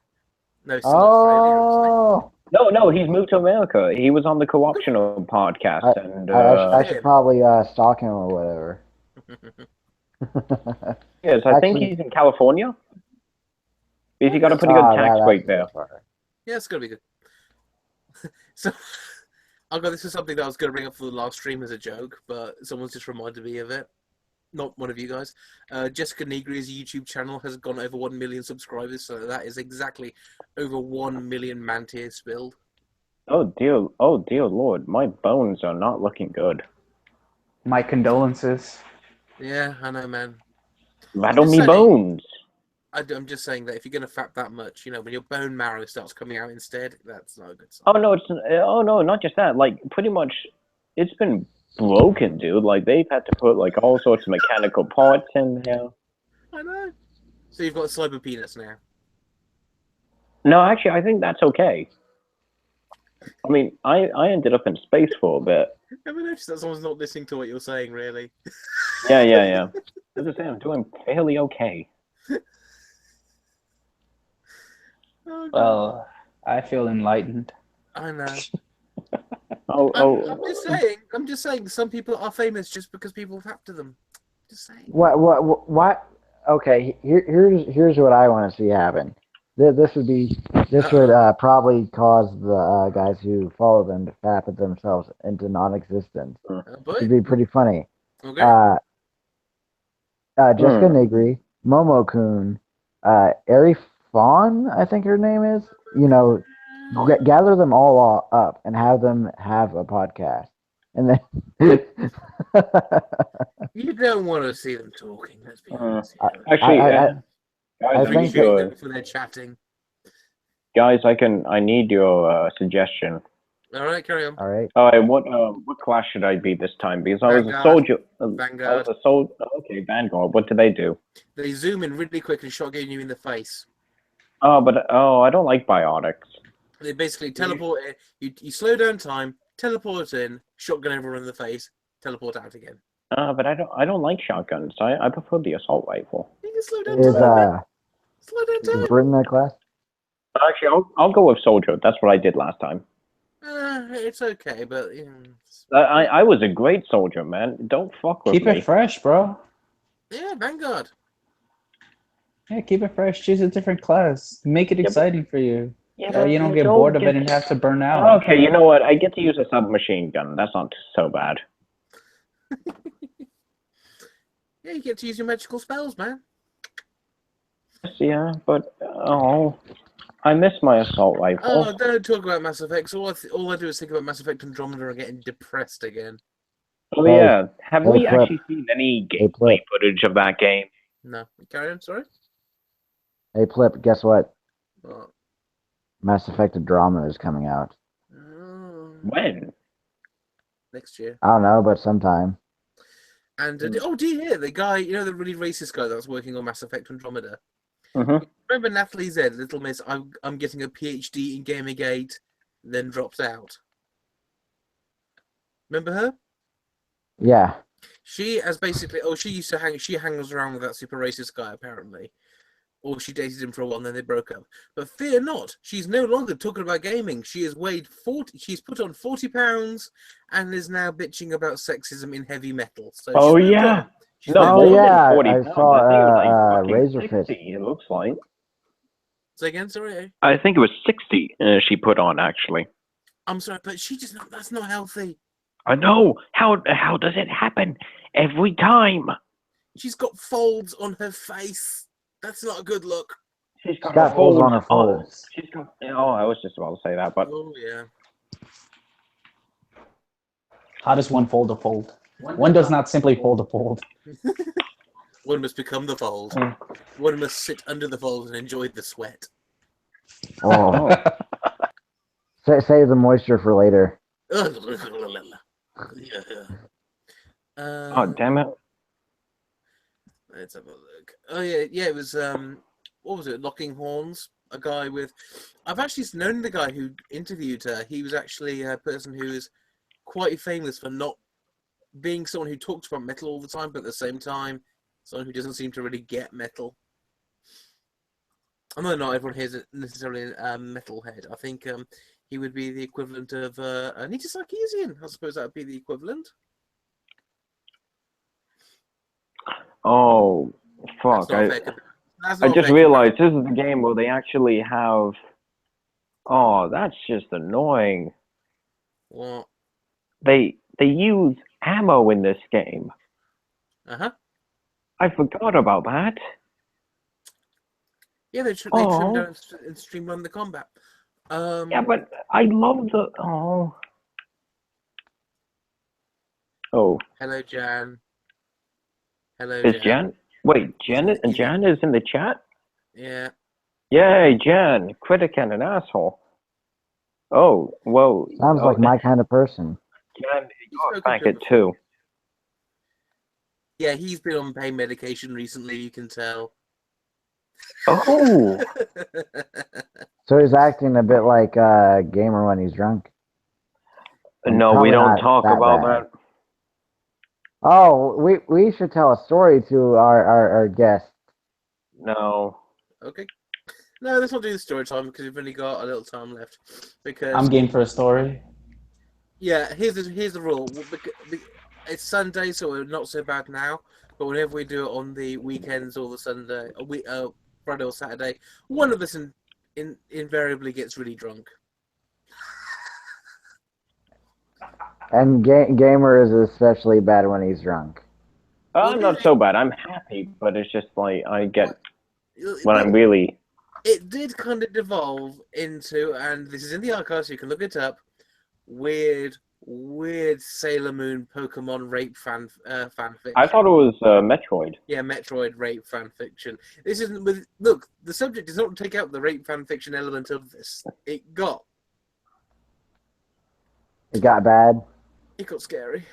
Speaker 1: No, still Australia.
Speaker 2: No, he's moved to America. He was on the Co-optional podcast,
Speaker 3: I should probably stalk him or whatever.
Speaker 2: Yes, I think he's in California. He got a pretty good tax break there.
Speaker 1: Yeah, it's gonna be good. So, this is something that I was gonna bring up for the last stream as a joke, but someone's just reminded me of it. Not one of you guys. Jessica Negri's YouTube channel has gone over 1 million subscribers, so that is exactly over 1 million man tears spilled.
Speaker 2: Oh dear Lord, my bones are not looking good.
Speaker 4: My condolences.
Speaker 1: Yeah, I know, man.
Speaker 2: Rattle me bones.
Speaker 1: I'm just saying that if you're going to fap that much, when your bone marrow starts coming out instead, that's not a good sign.
Speaker 2: Oh no, not just that. Like, pretty much, it's been broken, dude. Like, they've had to put like all sorts of mechanical parts in there.
Speaker 1: I know. So you've got a cyber penis now.
Speaker 2: No, actually, I think that's okay. I mean, I ended up in space for a bit.
Speaker 1: Have you noticed that someone's not listening to what you're saying, really?
Speaker 2: Yeah. As I say, I'm doing fairly okay.
Speaker 1: Oh,
Speaker 4: well, I feel enlightened.
Speaker 1: I know. I'm just saying. Some people are famous just because people fap to them. Just saying.
Speaker 3: What? Okay, here's what I want to see happen. This would probably cause the guys who follow them to fap at themselves into non-existence. It'd be pretty funny.
Speaker 1: Okay.
Speaker 3: Jessica Negri, Momo-kun, Ari Fawn, I think her name is. Gather them all up and have them have a podcast, and then
Speaker 1: you don't want to see them talking. Let's be honest.
Speaker 3: I think
Speaker 1: for their chatting.
Speaker 2: Guys, I need your suggestion.
Speaker 1: All right, carry on.
Speaker 3: All right.
Speaker 2: What class should I be this time? Because I was a soldier.
Speaker 1: Vanguard.
Speaker 2: I was a soldier. Okay, Vanguard. What do they do?
Speaker 1: They zoom in really quick and shotgun you in the face.
Speaker 2: I don't like biotics.
Speaker 1: They basically teleport in. You slow down time, teleport in, shotgun everyone in the face, teleport out again.
Speaker 2: But I don't like shotguns. I prefer the assault rifle.
Speaker 1: You can slow down time. Slow down time.
Speaker 3: Is Britain that class?
Speaker 2: Actually, I'll go with soldier. That's what I did last time.
Speaker 1: It's okay, but
Speaker 2: I was a great soldier, man. Don't fuck with me.
Speaker 4: Keep it fresh, bro.
Speaker 1: Yeah, Vanguard.
Speaker 4: Yeah, keep it fresh. Choose a different class. Make it exciting for you.
Speaker 2: Yeah,
Speaker 4: you don't get bored of it and have to burn out.
Speaker 2: Okay, you know what? I get to use a submachine gun. That's not so bad.
Speaker 1: Yeah, you get to use your magical spells, man.
Speaker 2: Yeah, but I miss my assault rifle.
Speaker 1: Oh, don't talk about Mass Effect. All I do is think about Mass Effect Andromeda and getting depressed again.
Speaker 2: Oh yeah, have we actually seen any gameplay footage of that game?
Speaker 1: No. Carry on. Sorry.
Speaker 3: Hey, Flip. Guess what?
Speaker 1: What?
Speaker 3: Mass Effect Andromeda is coming out.
Speaker 2: When?
Speaker 1: Next year.
Speaker 3: I don't know, but sometime.
Speaker 1: And do you hear the guy? The really racist guy that was working on Mass Effect Andromeda.
Speaker 2: Mm-hmm.
Speaker 1: Remember Natalie Z, Little Miss? I'm getting a PhD in Gamergate, then drops out. Remember her?
Speaker 3: Yeah.
Speaker 1: She has basically. She used to hang. She hangs around with that super racist guy apparently. Or she dated him for a while and then they broke up. But fear not, she's no longer talking about gaming. She has weighed 40. She's put on 40 pounds and is now bitching about sexism in heavy metal. So
Speaker 2: yeah.
Speaker 3: I saw Razor Fist.
Speaker 2: It looks like.
Speaker 1: Say again, sorry.
Speaker 2: I think it was 60 she put on, actually.
Speaker 1: I'm sorry, but she just not. That's not healthy.
Speaker 2: I know. How does it happen every time?
Speaker 1: She's got folds on her face. That's not a good look.
Speaker 2: She's
Speaker 3: got folds on her folds.
Speaker 2: She's got. Oh, I was just about to say that, but.
Speaker 1: Oh yeah.
Speaker 4: How does one fold a fold? One does not simply fold a fold.
Speaker 1: One must become the fold. One must sit under the fold and enjoy the sweat.
Speaker 3: Oh. Save the moisture for later.
Speaker 2: Oh, damn it.
Speaker 1: Let's have a look. Oh yeah, it was what was it? Locking Horns. A guy with. I've actually known the guy who interviewed her. He was actually a person who is quite famous for not being someone who talks about metal all the time, but at the same time, someone who doesn't seem to really get metal. I know not everyone here is necessarily a metalhead. I think he would be the equivalent of Anita Sarkeesian. I suppose that would be the equivalent.
Speaker 2: Oh, fuck. I just realized this is the game where they actually have... Oh, that's just annoying.
Speaker 1: What?
Speaker 2: They use ammo in this game.
Speaker 1: Uh-huh.
Speaker 2: I forgot about that.
Speaker 1: Yeah, they trimmed down and streamlined the combat.
Speaker 2: Yeah, but I love the... Oh. Oh.
Speaker 1: Hello, Jan. Hello,
Speaker 2: Is Jan? Wait, Jan is in the chat?
Speaker 1: Yeah.
Speaker 2: Yay, Jan. Critic and an asshole. Oh, whoa.
Speaker 3: Sounds like my kind of person.
Speaker 2: Jan, you're a faggot too.
Speaker 1: Yeah, he's been on pain medication recently, you can tell.
Speaker 2: Oh!
Speaker 3: So he's acting a bit like a gamer when he's drunk.
Speaker 2: No, we don't talk about that.
Speaker 3: Oh, we should tell a story to our guest.
Speaker 2: No.
Speaker 1: Okay. No, let's not do the story time because we've only got a little time left. Because
Speaker 4: I'm game for a story.
Speaker 1: Yeah, here's the rule. It's Sunday, so we're not so bad now. But whenever we do it on the weekends or the Sunday, Friday or Saturday, one of us invariably gets really drunk.
Speaker 3: And gamer is especially bad when he's drunk.
Speaker 2: I'm not so bad. I'm happy, but it's just like I get when I'm really...
Speaker 1: It did kind of devolve into, and this is in the archives, so you can look it up, weird Sailor Moon Pokemon rape fanfiction.
Speaker 2: I thought it was Metroid.
Speaker 1: Yeah, Metroid rape fanfiction. This isn't with... Look, the subject does not take out the rape fanfiction element of this. It got
Speaker 3: bad.
Speaker 1: It got scary.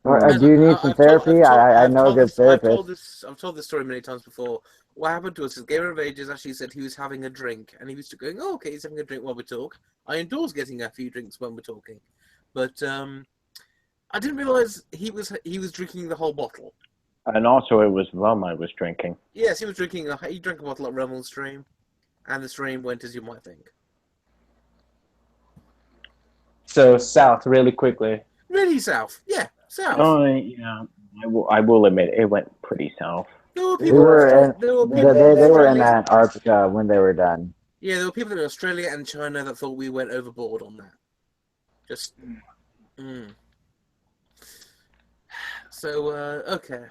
Speaker 3: Do you need some therapy? I know a good therapist.
Speaker 1: I've told this story many times before. What happened to us is Gamer of Ages actually said he was having a drink, and he was going, "Oh, okay, he's having a drink while we talk." I endorse getting a few drinks when we're talking, but I didn't realize he was drinking the whole bottle.
Speaker 2: And also, it was rum I was drinking.
Speaker 1: Yes, he was drinking. He drank a bottle of rum on stream, and the stream went as you might think.
Speaker 4: So south, really quickly.
Speaker 1: Really south, yeah, south.
Speaker 2: Oh yeah, I will admit it went pretty south.
Speaker 3: They were in Antarctica when they were done.
Speaker 1: Yeah, there were people in Australia and China that thought we went overboard on that. Just. So okay,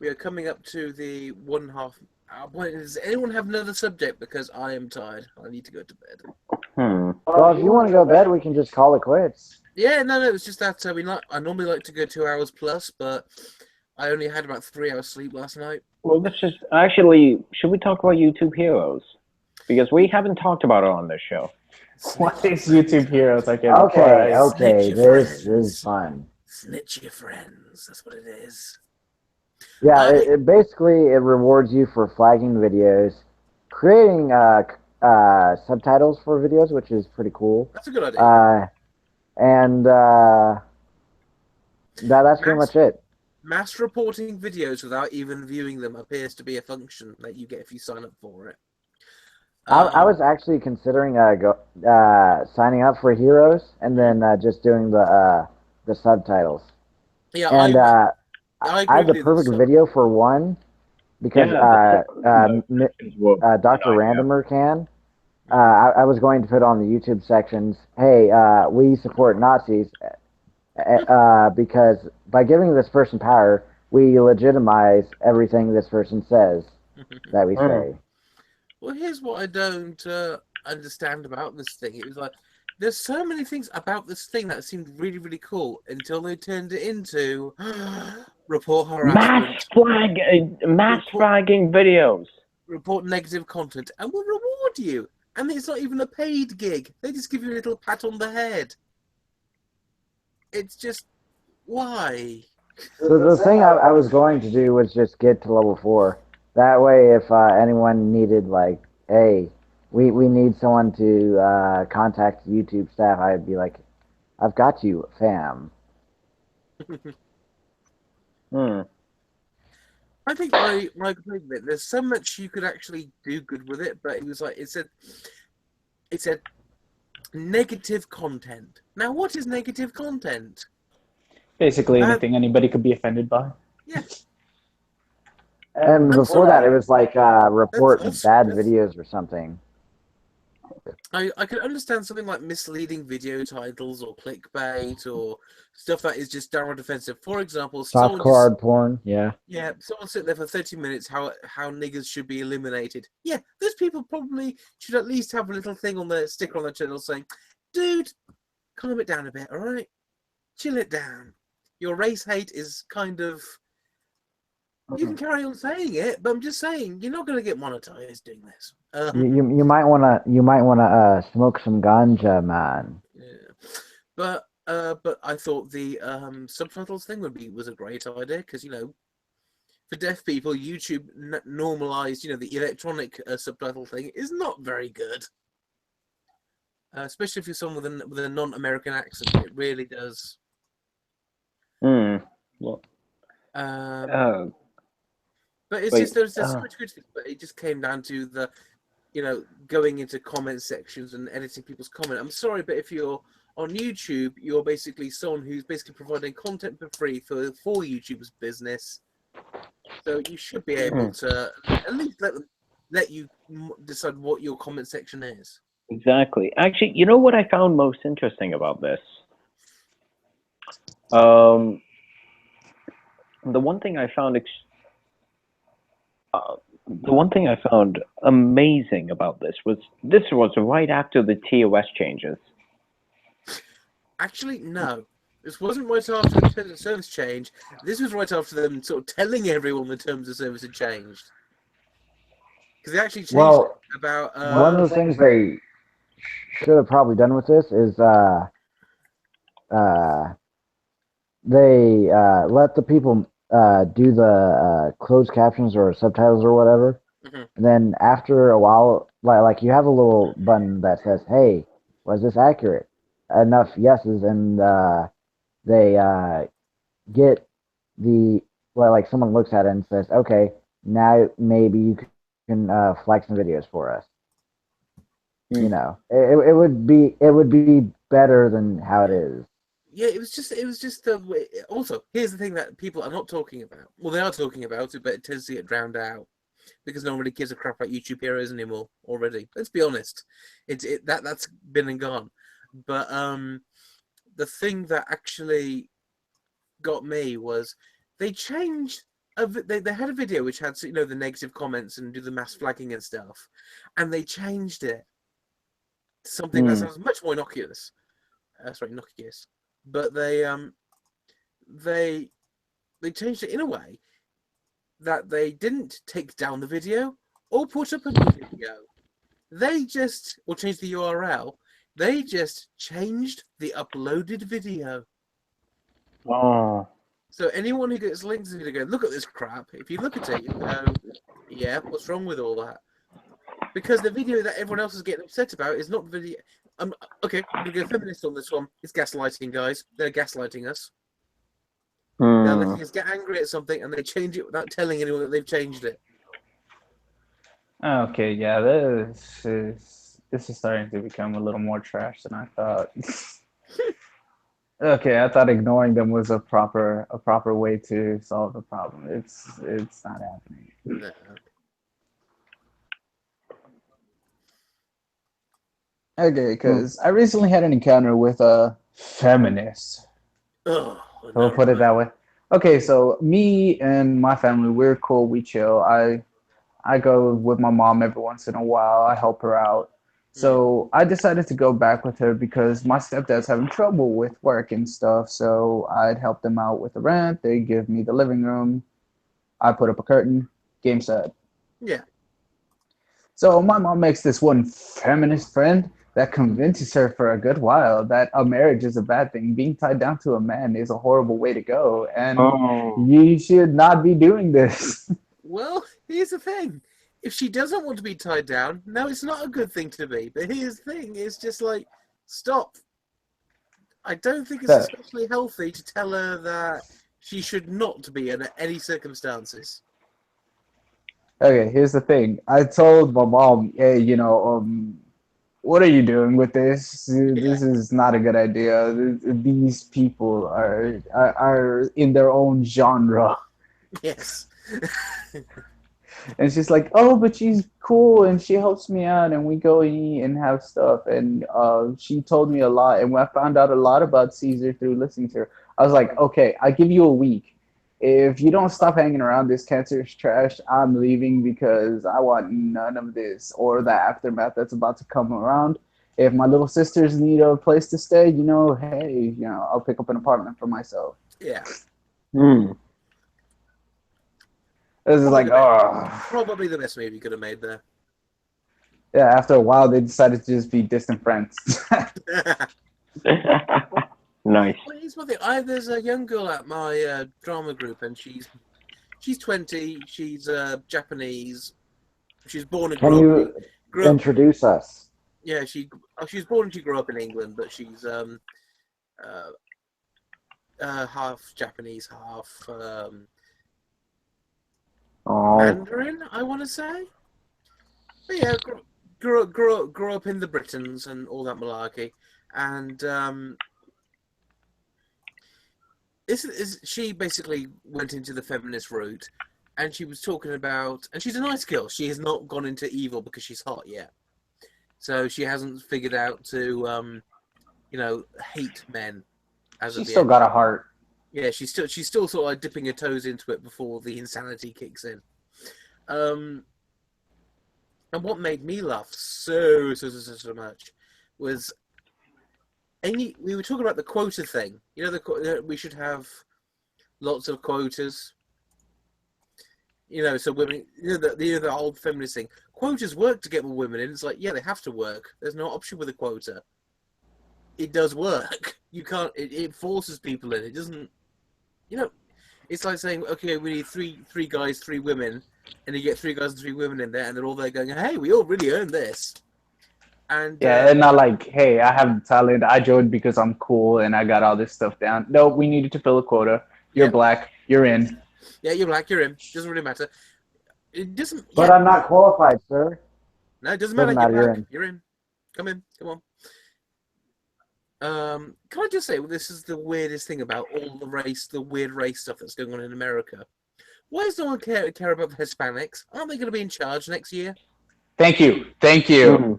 Speaker 1: we are coming up to the 1.5 hour point. Does anyone have another subject? Because I am tired. I need to go to bed.
Speaker 3: Well, if you want to go to bed, we can just call it quits.
Speaker 1: Yeah, no, it's just that I normally like to go 2 hours plus, but I only had about 3 hours sleep last night.
Speaker 2: Well, let's just actually, should we talk about YouTube Heroes? Because we haven't talked about it on this show.
Speaker 4: What is YouTube Heroes?
Speaker 3: Okay, this is fun.
Speaker 1: Snitch your friends. That's what it is.
Speaker 3: Yeah, it basically rewards you for flagging videos, creating subtitles for videos, which is pretty cool.
Speaker 1: That's a good idea.
Speaker 3: That's pretty much it.
Speaker 1: Mass reporting videos without even viewing them appears to be a function that you get if you sign up for it.
Speaker 3: I was actually considering signing up for Heroes and then just doing the subtitles.
Speaker 1: Yeah,
Speaker 3: and I have the perfect video for one, because Dr. Randomer can. I was going to put on the YouTube sections, hey, we support Nazis, because by giving this person power, we legitimize everything this person says that we say.
Speaker 1: Well, here's what I don't understand about this thing. It was like, there's so many things about this thing that seemed really, really cool until they turned it into report harassment.
Speaker 2: Mass flagging videos.
Speaker 1: Report negative content, and we'll reward you. And it's not even a paid gig. They just give you a little pat on the head. It's just, why?
Speaker 3: So the thing I was going to do was just get to level 4. That way, if anyone needed, like, hey, we need someone to contact YouTube staff, I'd be like, I've got you, fam.
Speaker 1: I think my complaint with it, there's so much you could actually do good with it, but it was like, it said negative content. Now, what is negative content?
Speaker 4: Basically anything anybody could be offended by.
Speaker 1: Yeah.
Speaker 3: And before that, it was like report bad videos or something.
Speaker 1: I could understand something like misleading video titles or clickbait or stuff that is just downright offensive. For example,
Speaker 3: soft card porn. Yeah.
Speaker 1: Yeah, someone sit there for 30 minutes. How niggers should be eliminated. Yeah, those people probably should at least have a little thing on their sticker on their channel saying, "Dude, calm it down a bit, all right? Chill it down. Your race hate is kind of." You can carry on saying it, but I'm just saying you're not going to get monetized doing this.
Speaker 3: You might wanna smoke some ganja, man.
Speaker 1: Yeah, but I thought the subtitles thing was a great idea because for deaf people, YouTube normalized the electronic subtitle thing is not very good, especially if you're someone with a non-American accent. It really does.
Speaker 2: Well.
Speaker 1: But it's just there's so much good things, but it just came down to the going into comment sections and editing people's comment. I'm sorry, but if you're on YouTube, you're basically someone who's basically providing content for free for YouTube's business. So you should be able to at least let you decide what your comment section is.
Speaker 2: Exactly. Actually, you know what I found most interesting about this? The one thing I found amazing about this was right after the TOS changes.
Speaker 1: Actually, no. This wasn't right after the terms of service change. This was right after them sort of telling everyone the terms of service had changed. Because they actually changed about...
Speaker 3: one of the things they should have probably done with this is they let the people do the closed captions or subtitles or whatever. And then after a while, like you have a little button that says, hey, was this accurate? Enough yeses, and they get like someone looks at it and says, okay, now maybe you can flag some videos for us. It would be better than how it is.
Speaker 1: Yeah, it was just the way. Also, here's the thing that people are not talking about. Well, they are talking about it, but it tends to get drowned out because no one really gives a crap about YouTube heroes anymore already. Let's be honest. That's been and gone. But the thing that actually got me was they changed. They had a video which had the negative comments and do the mass flagging and stuff, and they changed it to something that sounds much more innocuous. Innocuous. But they changed it in a way that they didn't take down the video or put up a new video. They just changed the URL. They just changed the uploaded video.
Speaker 2: Oh.
Speaker 1: So anyone who gets links is going to go, look at this crap. If you look at it, you go, yeah, what's wrong with all that? Because the video that everyone else is getting upset about is not the video. Okay, I'm going to go feminist on this one. It's gaslighting, guys. They're gaslighting us. They're letting us get angry at something and they change it without telling anyone that they've changed it.
Speaker 4: Okay, yeah, this is starting to become a little more trash than I thought. Okay, I thought ignoring them was a proper way to solve the problem. It's not happening.
Speaker 1: No.
Speaker 4: Okay, because I recently had an encounter with a feminist.
Speaker 1: Oh,
Speaker 4: We'll
Speaker 1: no,
Speaker 4: put it
Speaker 1: right.
Speaker 4: that way. Okay, so me and my family, we're cool, we chill. I go with my mom every once in a while. I help her out. So I decided to go back with her because my stepdad's having trouble with work and stuff. So I'd help them out with the rent. They give me the living room. I put up a curtain. Game set.
Speaker 1: Yeah.
Speaker 4: So my mom makes this one feminist friend that convinces her for a good while that a marriage is a bad thing. Being tied down to a man is a horrible way to go, and you should not be doing this.
Speaker 1: Well, here's the thing. If she doesn't want to be tied down, no, it's not a good thing to be. But here's the thing. It's just like, stop. I don't think it's
Speaker 4: So,
Speaker 1: especially healthy to tell her that she should not be in any circumstances.
Speaker 4: okay, here's the thing. I told my mom, hey, what are you doing with this?
Speaker 1: Yeah.
Speaker 4: This is not a good idea. These people are in their own genre.
Speaker 1: Yes.
Speaker 4: And she's like, oh, but she's cool and she helps me out and we go and eat and have stuff. And she told me a lot. And I found out a lot about Caesar through listening to her. I was like, okay, I give you a week. If you don't stop hanging around this cancerous trash, I'm leaving because I want none of this or the aftermath that's about to come around. If my little sisters need a place to stay, hey, I'll pick up an apartment for myself.
Speaker 1: Yeah.
Speaker 4: This is like, oh.
Speaker 1: Probably the best movie you could have made there.
Speaker 4: Yeah, after a while, they decided to just be distant friends.
Speaker 2: Nice.
Speaker 1: Well, here's one thing. There's a young girl at my drama group, and she's 20. She's Japanese. She's born and
Speaker 3: Can
Speaker 1: grew up.
Speaker 3: you introduce us?
Speaker 1: Yeah, she was born and she grew up in England, but she's half Japanese, half Mandarin, I want to say. But yeah, grew up in the Britons and all that malarkey, and she basically went into the feminist route, and she was talking about, and she's a nice girl. She has not gone into evil because she's hot yet, so she hasn't figured out to hate men.
Speaker 4: She's still got a heart.
Speaker 1: Yeah, she's still sort of like dipping her toes into it before the insanity kicks in. And what made me laugh so much was we were talking about the quota thing. We should have lots of quotas. So women, the old feminist thing. Quotas work to get more women in. It's like, yeah, they have to work. There's no option with a quota. It does work. You can't. It forces people in. It doesn't. It's like saying, okay, we need three guys, 3 women, and you get 3 guys and 3 women in there, and they're all there going, hey, we all really earned this. And
Speaker 4: and not like, hey, I have the talent. I joined because I'm cool and I got all this stuff down. No, we needed to fill a quota. You're black. You're in.
Speaker 1: Yeah, you're black. You're in. Doesn't really matter. It doesn't.
Speaker 3: But I'm not qualified, sir.
Speaker 1: No, it doesn't matter. You're in. Come in. Come on. Can I just say, this is the weirdest thing about all the weird race stuff that's going on in America. Why does no one care about the Hispanics? Aren't they going to be in charge next year?
Speaker 4: Thank you. Mm-hmm.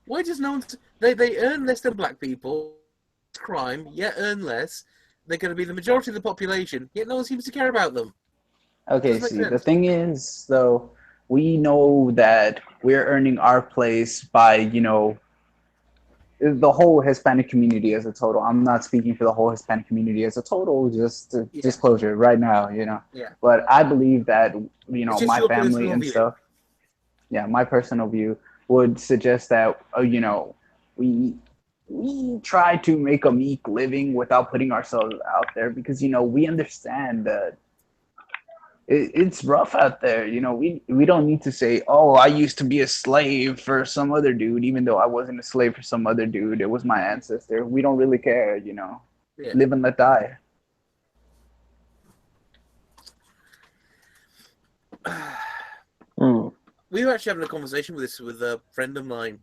Speaker 1: Why does no one? They earn less than black people. Crime, yet earn less. They're going to be the majority of the population, yet no one seems to care about them.
Speaker 4: Okay, see, the thing is, though, we know that we're earning our place by, the whole Hispanic community as a total. I'm not speaking for the whole Hispanic community as a total, just disclosure right now,
Speaker 1: Yeah.
Speaker 4: But I believe that, my family and
Speaker 1: view.
Speaker 4: stuff, my personal view would suggest that, we try to make a meek living without putting ourselves out there because, we understand that it's rough out there. We don't need to say, oh, I used to be a slave for some other dude, even though I wasn't a slave for some other dude. It was my ancestor. We don't really care,
Speaker 1: Yeah.
Speaker 4: Live and let die.
Speaker 1: We were actually having a conversation with a friend of mine,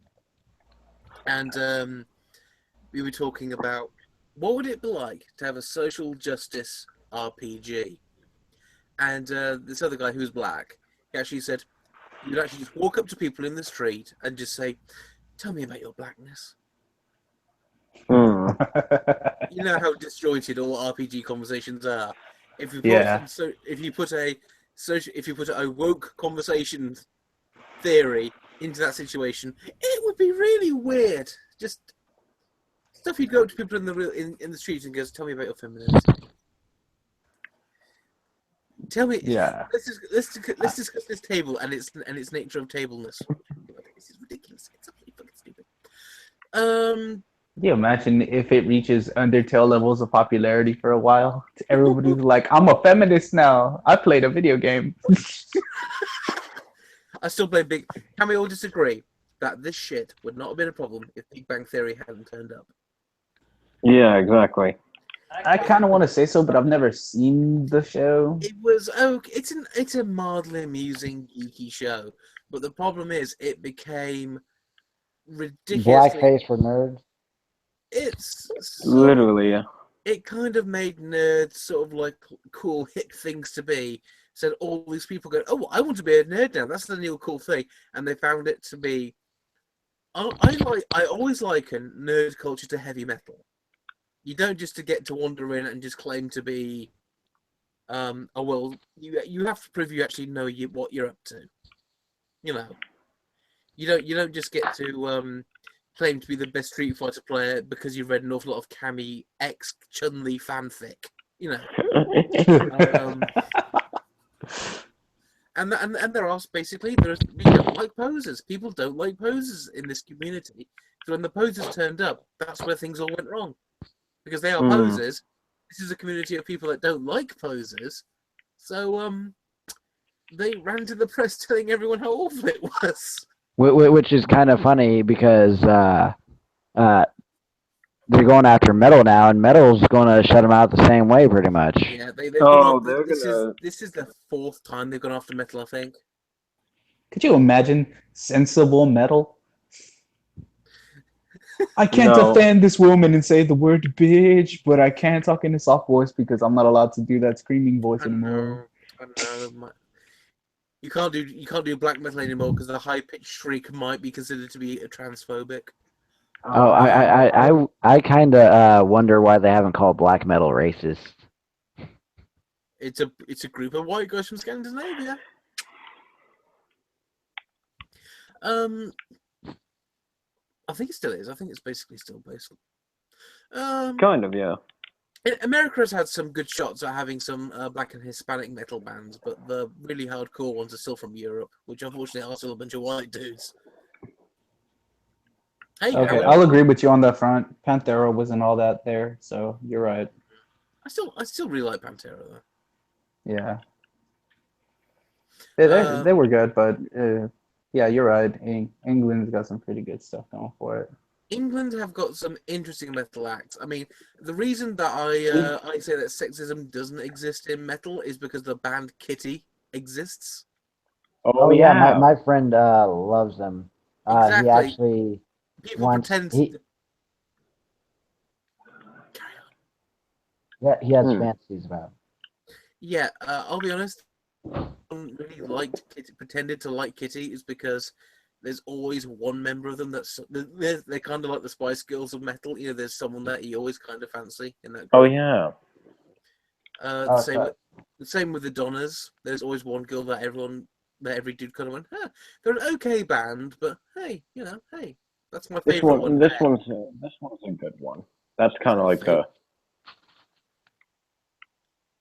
Speaker 1: and we were talking about what would it be like to have a social justice RPG? And this other guy who was black, he actually said, you'd actually just walk up to people in the street and just say, tell me about your blackness. You know how disjointed all RPG conversations are. If you put a woke conversation theory into that situation, it would be really weird. Just stuff you'd go up to people in the streets and goes, tell me about your femininity. Tell me.
Speaker 4: Yeah.
Speaker 1: Let's discuss this table and its nature of tableness. This is ridiculous. It's absolutely fucking stupid.
Speaker 4: Can you imagine if it reaches Undertale levels of popularity for a while? Everybody's like, I'm a feminist now. I played a video game.
Speaker 1: I still play Big. Can we all disagree that this shit would not have been a problem if Big Bang Theory hadn't turned up?
Speaker 2: Yeah, exactly.
Speaker 4: I kind of want to say so, but I've never seen the show.
Speaker 1: It was it's a mildly amusing, geeky show, but the problem is it became ridiculous.
Speaker 3: Blackface for nerds.
Speaker 1: It's
Speaker 2: Literally, yeah.
Speaker 1: It kind of made nerds sort of like cool hip things to be. Said all these people go, oh, I want to be a nerd now. That's the new cool thing, and they found it to be. I always liken nerd culture to heavy metal. You don't just get to wander in and just claim to be, oh well, you have to prove you actually know what you're up to. You know, you don't just get to claim to be the best Street Fighter player because you've read an awful lot of Cammy X Chun-Li fanfic. You know, and there are basically we don't like posers. People don't like posers in this community. So when the posers turned up, that's where things all went wrong. Because they are posers. This is a community of people that don't like posers. So they ran to the press telling everyone how awful it was.
Speaker 3: Which is kind of funny because they're going after metal now, and metal's going to shut them out the same way, pretty much.
Speaker 1: Yeah, this is the fourth time they've gone after metal, I think.
Speaker 4: Could you imagine sensible metal? I can't offend this woman and say the word bitch, but I can't talk in a soft voice because I'm not allowed to do that screaming voice anymore.
Speaker 1: I know. You can't do black metal anymore because the high pitched shriek might be considered to be transphobic.
Speaker 3: Oh, I kind of wonder why they haven't called black metal racist.
Speaker 1: It's a group of white guys from Scandinavia. I think it still is. I think it's basically still basically.
Speaker 2: Kind of, yeah.
Speaker 1: America has had some good shots at having some black and Hispanic metal bands, but the really hardcore ones are still from Europe, which unfortunately are still a bunch of white dudes. Hey,
Speaker 4: okay, I'll agree with you on that front. Panthera wasn't all that there, so you're right.
Speaker 1: I still really like Pantera though.
Speaker 4: Yeah. They were good, but yeah, you're right. England's got some pretty good stuff going for it.
Speaker 1: England have got some interesting metal acts. I mean, the reason that I say that sexism doesn't exist in metal is because the band Kitty exists.
Speaker 3: Oh yeah, my friend loves them.
Speaker 1: Exactly.
Speaker 3: He actually
Speaker 1: people pretend. Carry on.
Speaker 3: Yeah, he has fantasies about.
Speaker 1: Yeah, I'll be honest. I don't really pretended to like Kitty is because there's always one member of them that's they're kind of like the Spice Girls of metal. You know, there's someone that you always kind of fancy in that group.
Speaker 2: Oh yeah.
Speaker 1: The same with the Donnas. There's always one girl that every dude kind of went, they're an okay band, but hey, that's my favorite one.
Speaker 2: This one's a good one. That's kind of like a.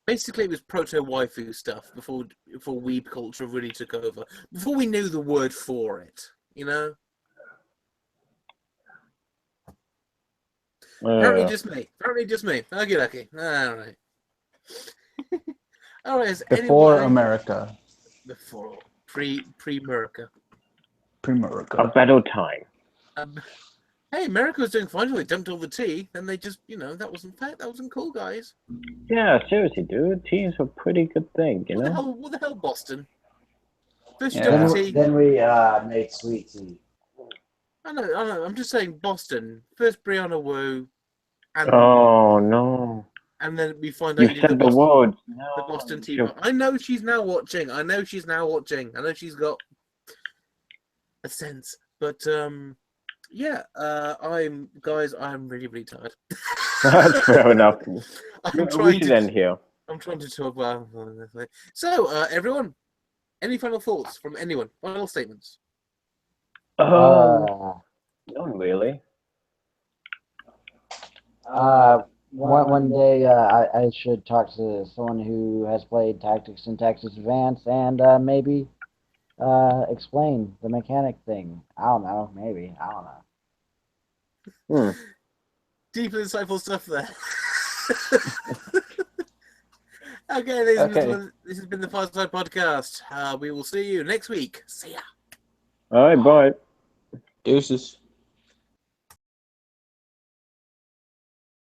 Speaker 1: Basically, it was proto-waifu stuff before weeb culture really took over. Before we knew the word for it, you know? Apparently just me. Okay, lucky. All right. All right.
Speaker 4: Before America.
Speaker 1: Before pre-America.
Speaker 4: Pre-America.
Speaker 2: A better time.
Speaker 1: Hey, America was doing fine until they dumped all the tea. Then they just, that wasn't fair. That wasn't cool, guys.
Speaker 2: Yeah, seriously, dude. Tea is a pretty good thing, you know?
Speaker 1: What the hell, Boston? First tea.
Speaker 3: Then we made sweet tea.
Speaker 1: I know. I'm just saying, Boston. First Brianna Wu, And,
Speaker 2: oh no!
Speaker 1: And then we find out
Speaker 2: You said the word. No,
Speaker 1: the Boston Tea Party. I know she's now watching. I know she's got a sense. But yeah, I'm really, really tired.
Speaker 2: That's fair enough.
Speaker 1: We
Speaker 2: should end here.
Speaker 1: I'm trying to talk about. So, everyone, any final thoughts from anyone? Final statements?
Speaker 2: Not really.
Speaker 3: One day I should talk to someone who has played Tactics and Tactics Advance and maybe explain the mechanic thing. I don't know. Maybe. I don't know.
Speaker 1: Deep insightful stuff there. Okay, ladies and gentlemen, this has been the Fireside Podcast. We will see you next week. See ya.
Speaker 2: All right, bye.
Speaker 4: Deuces.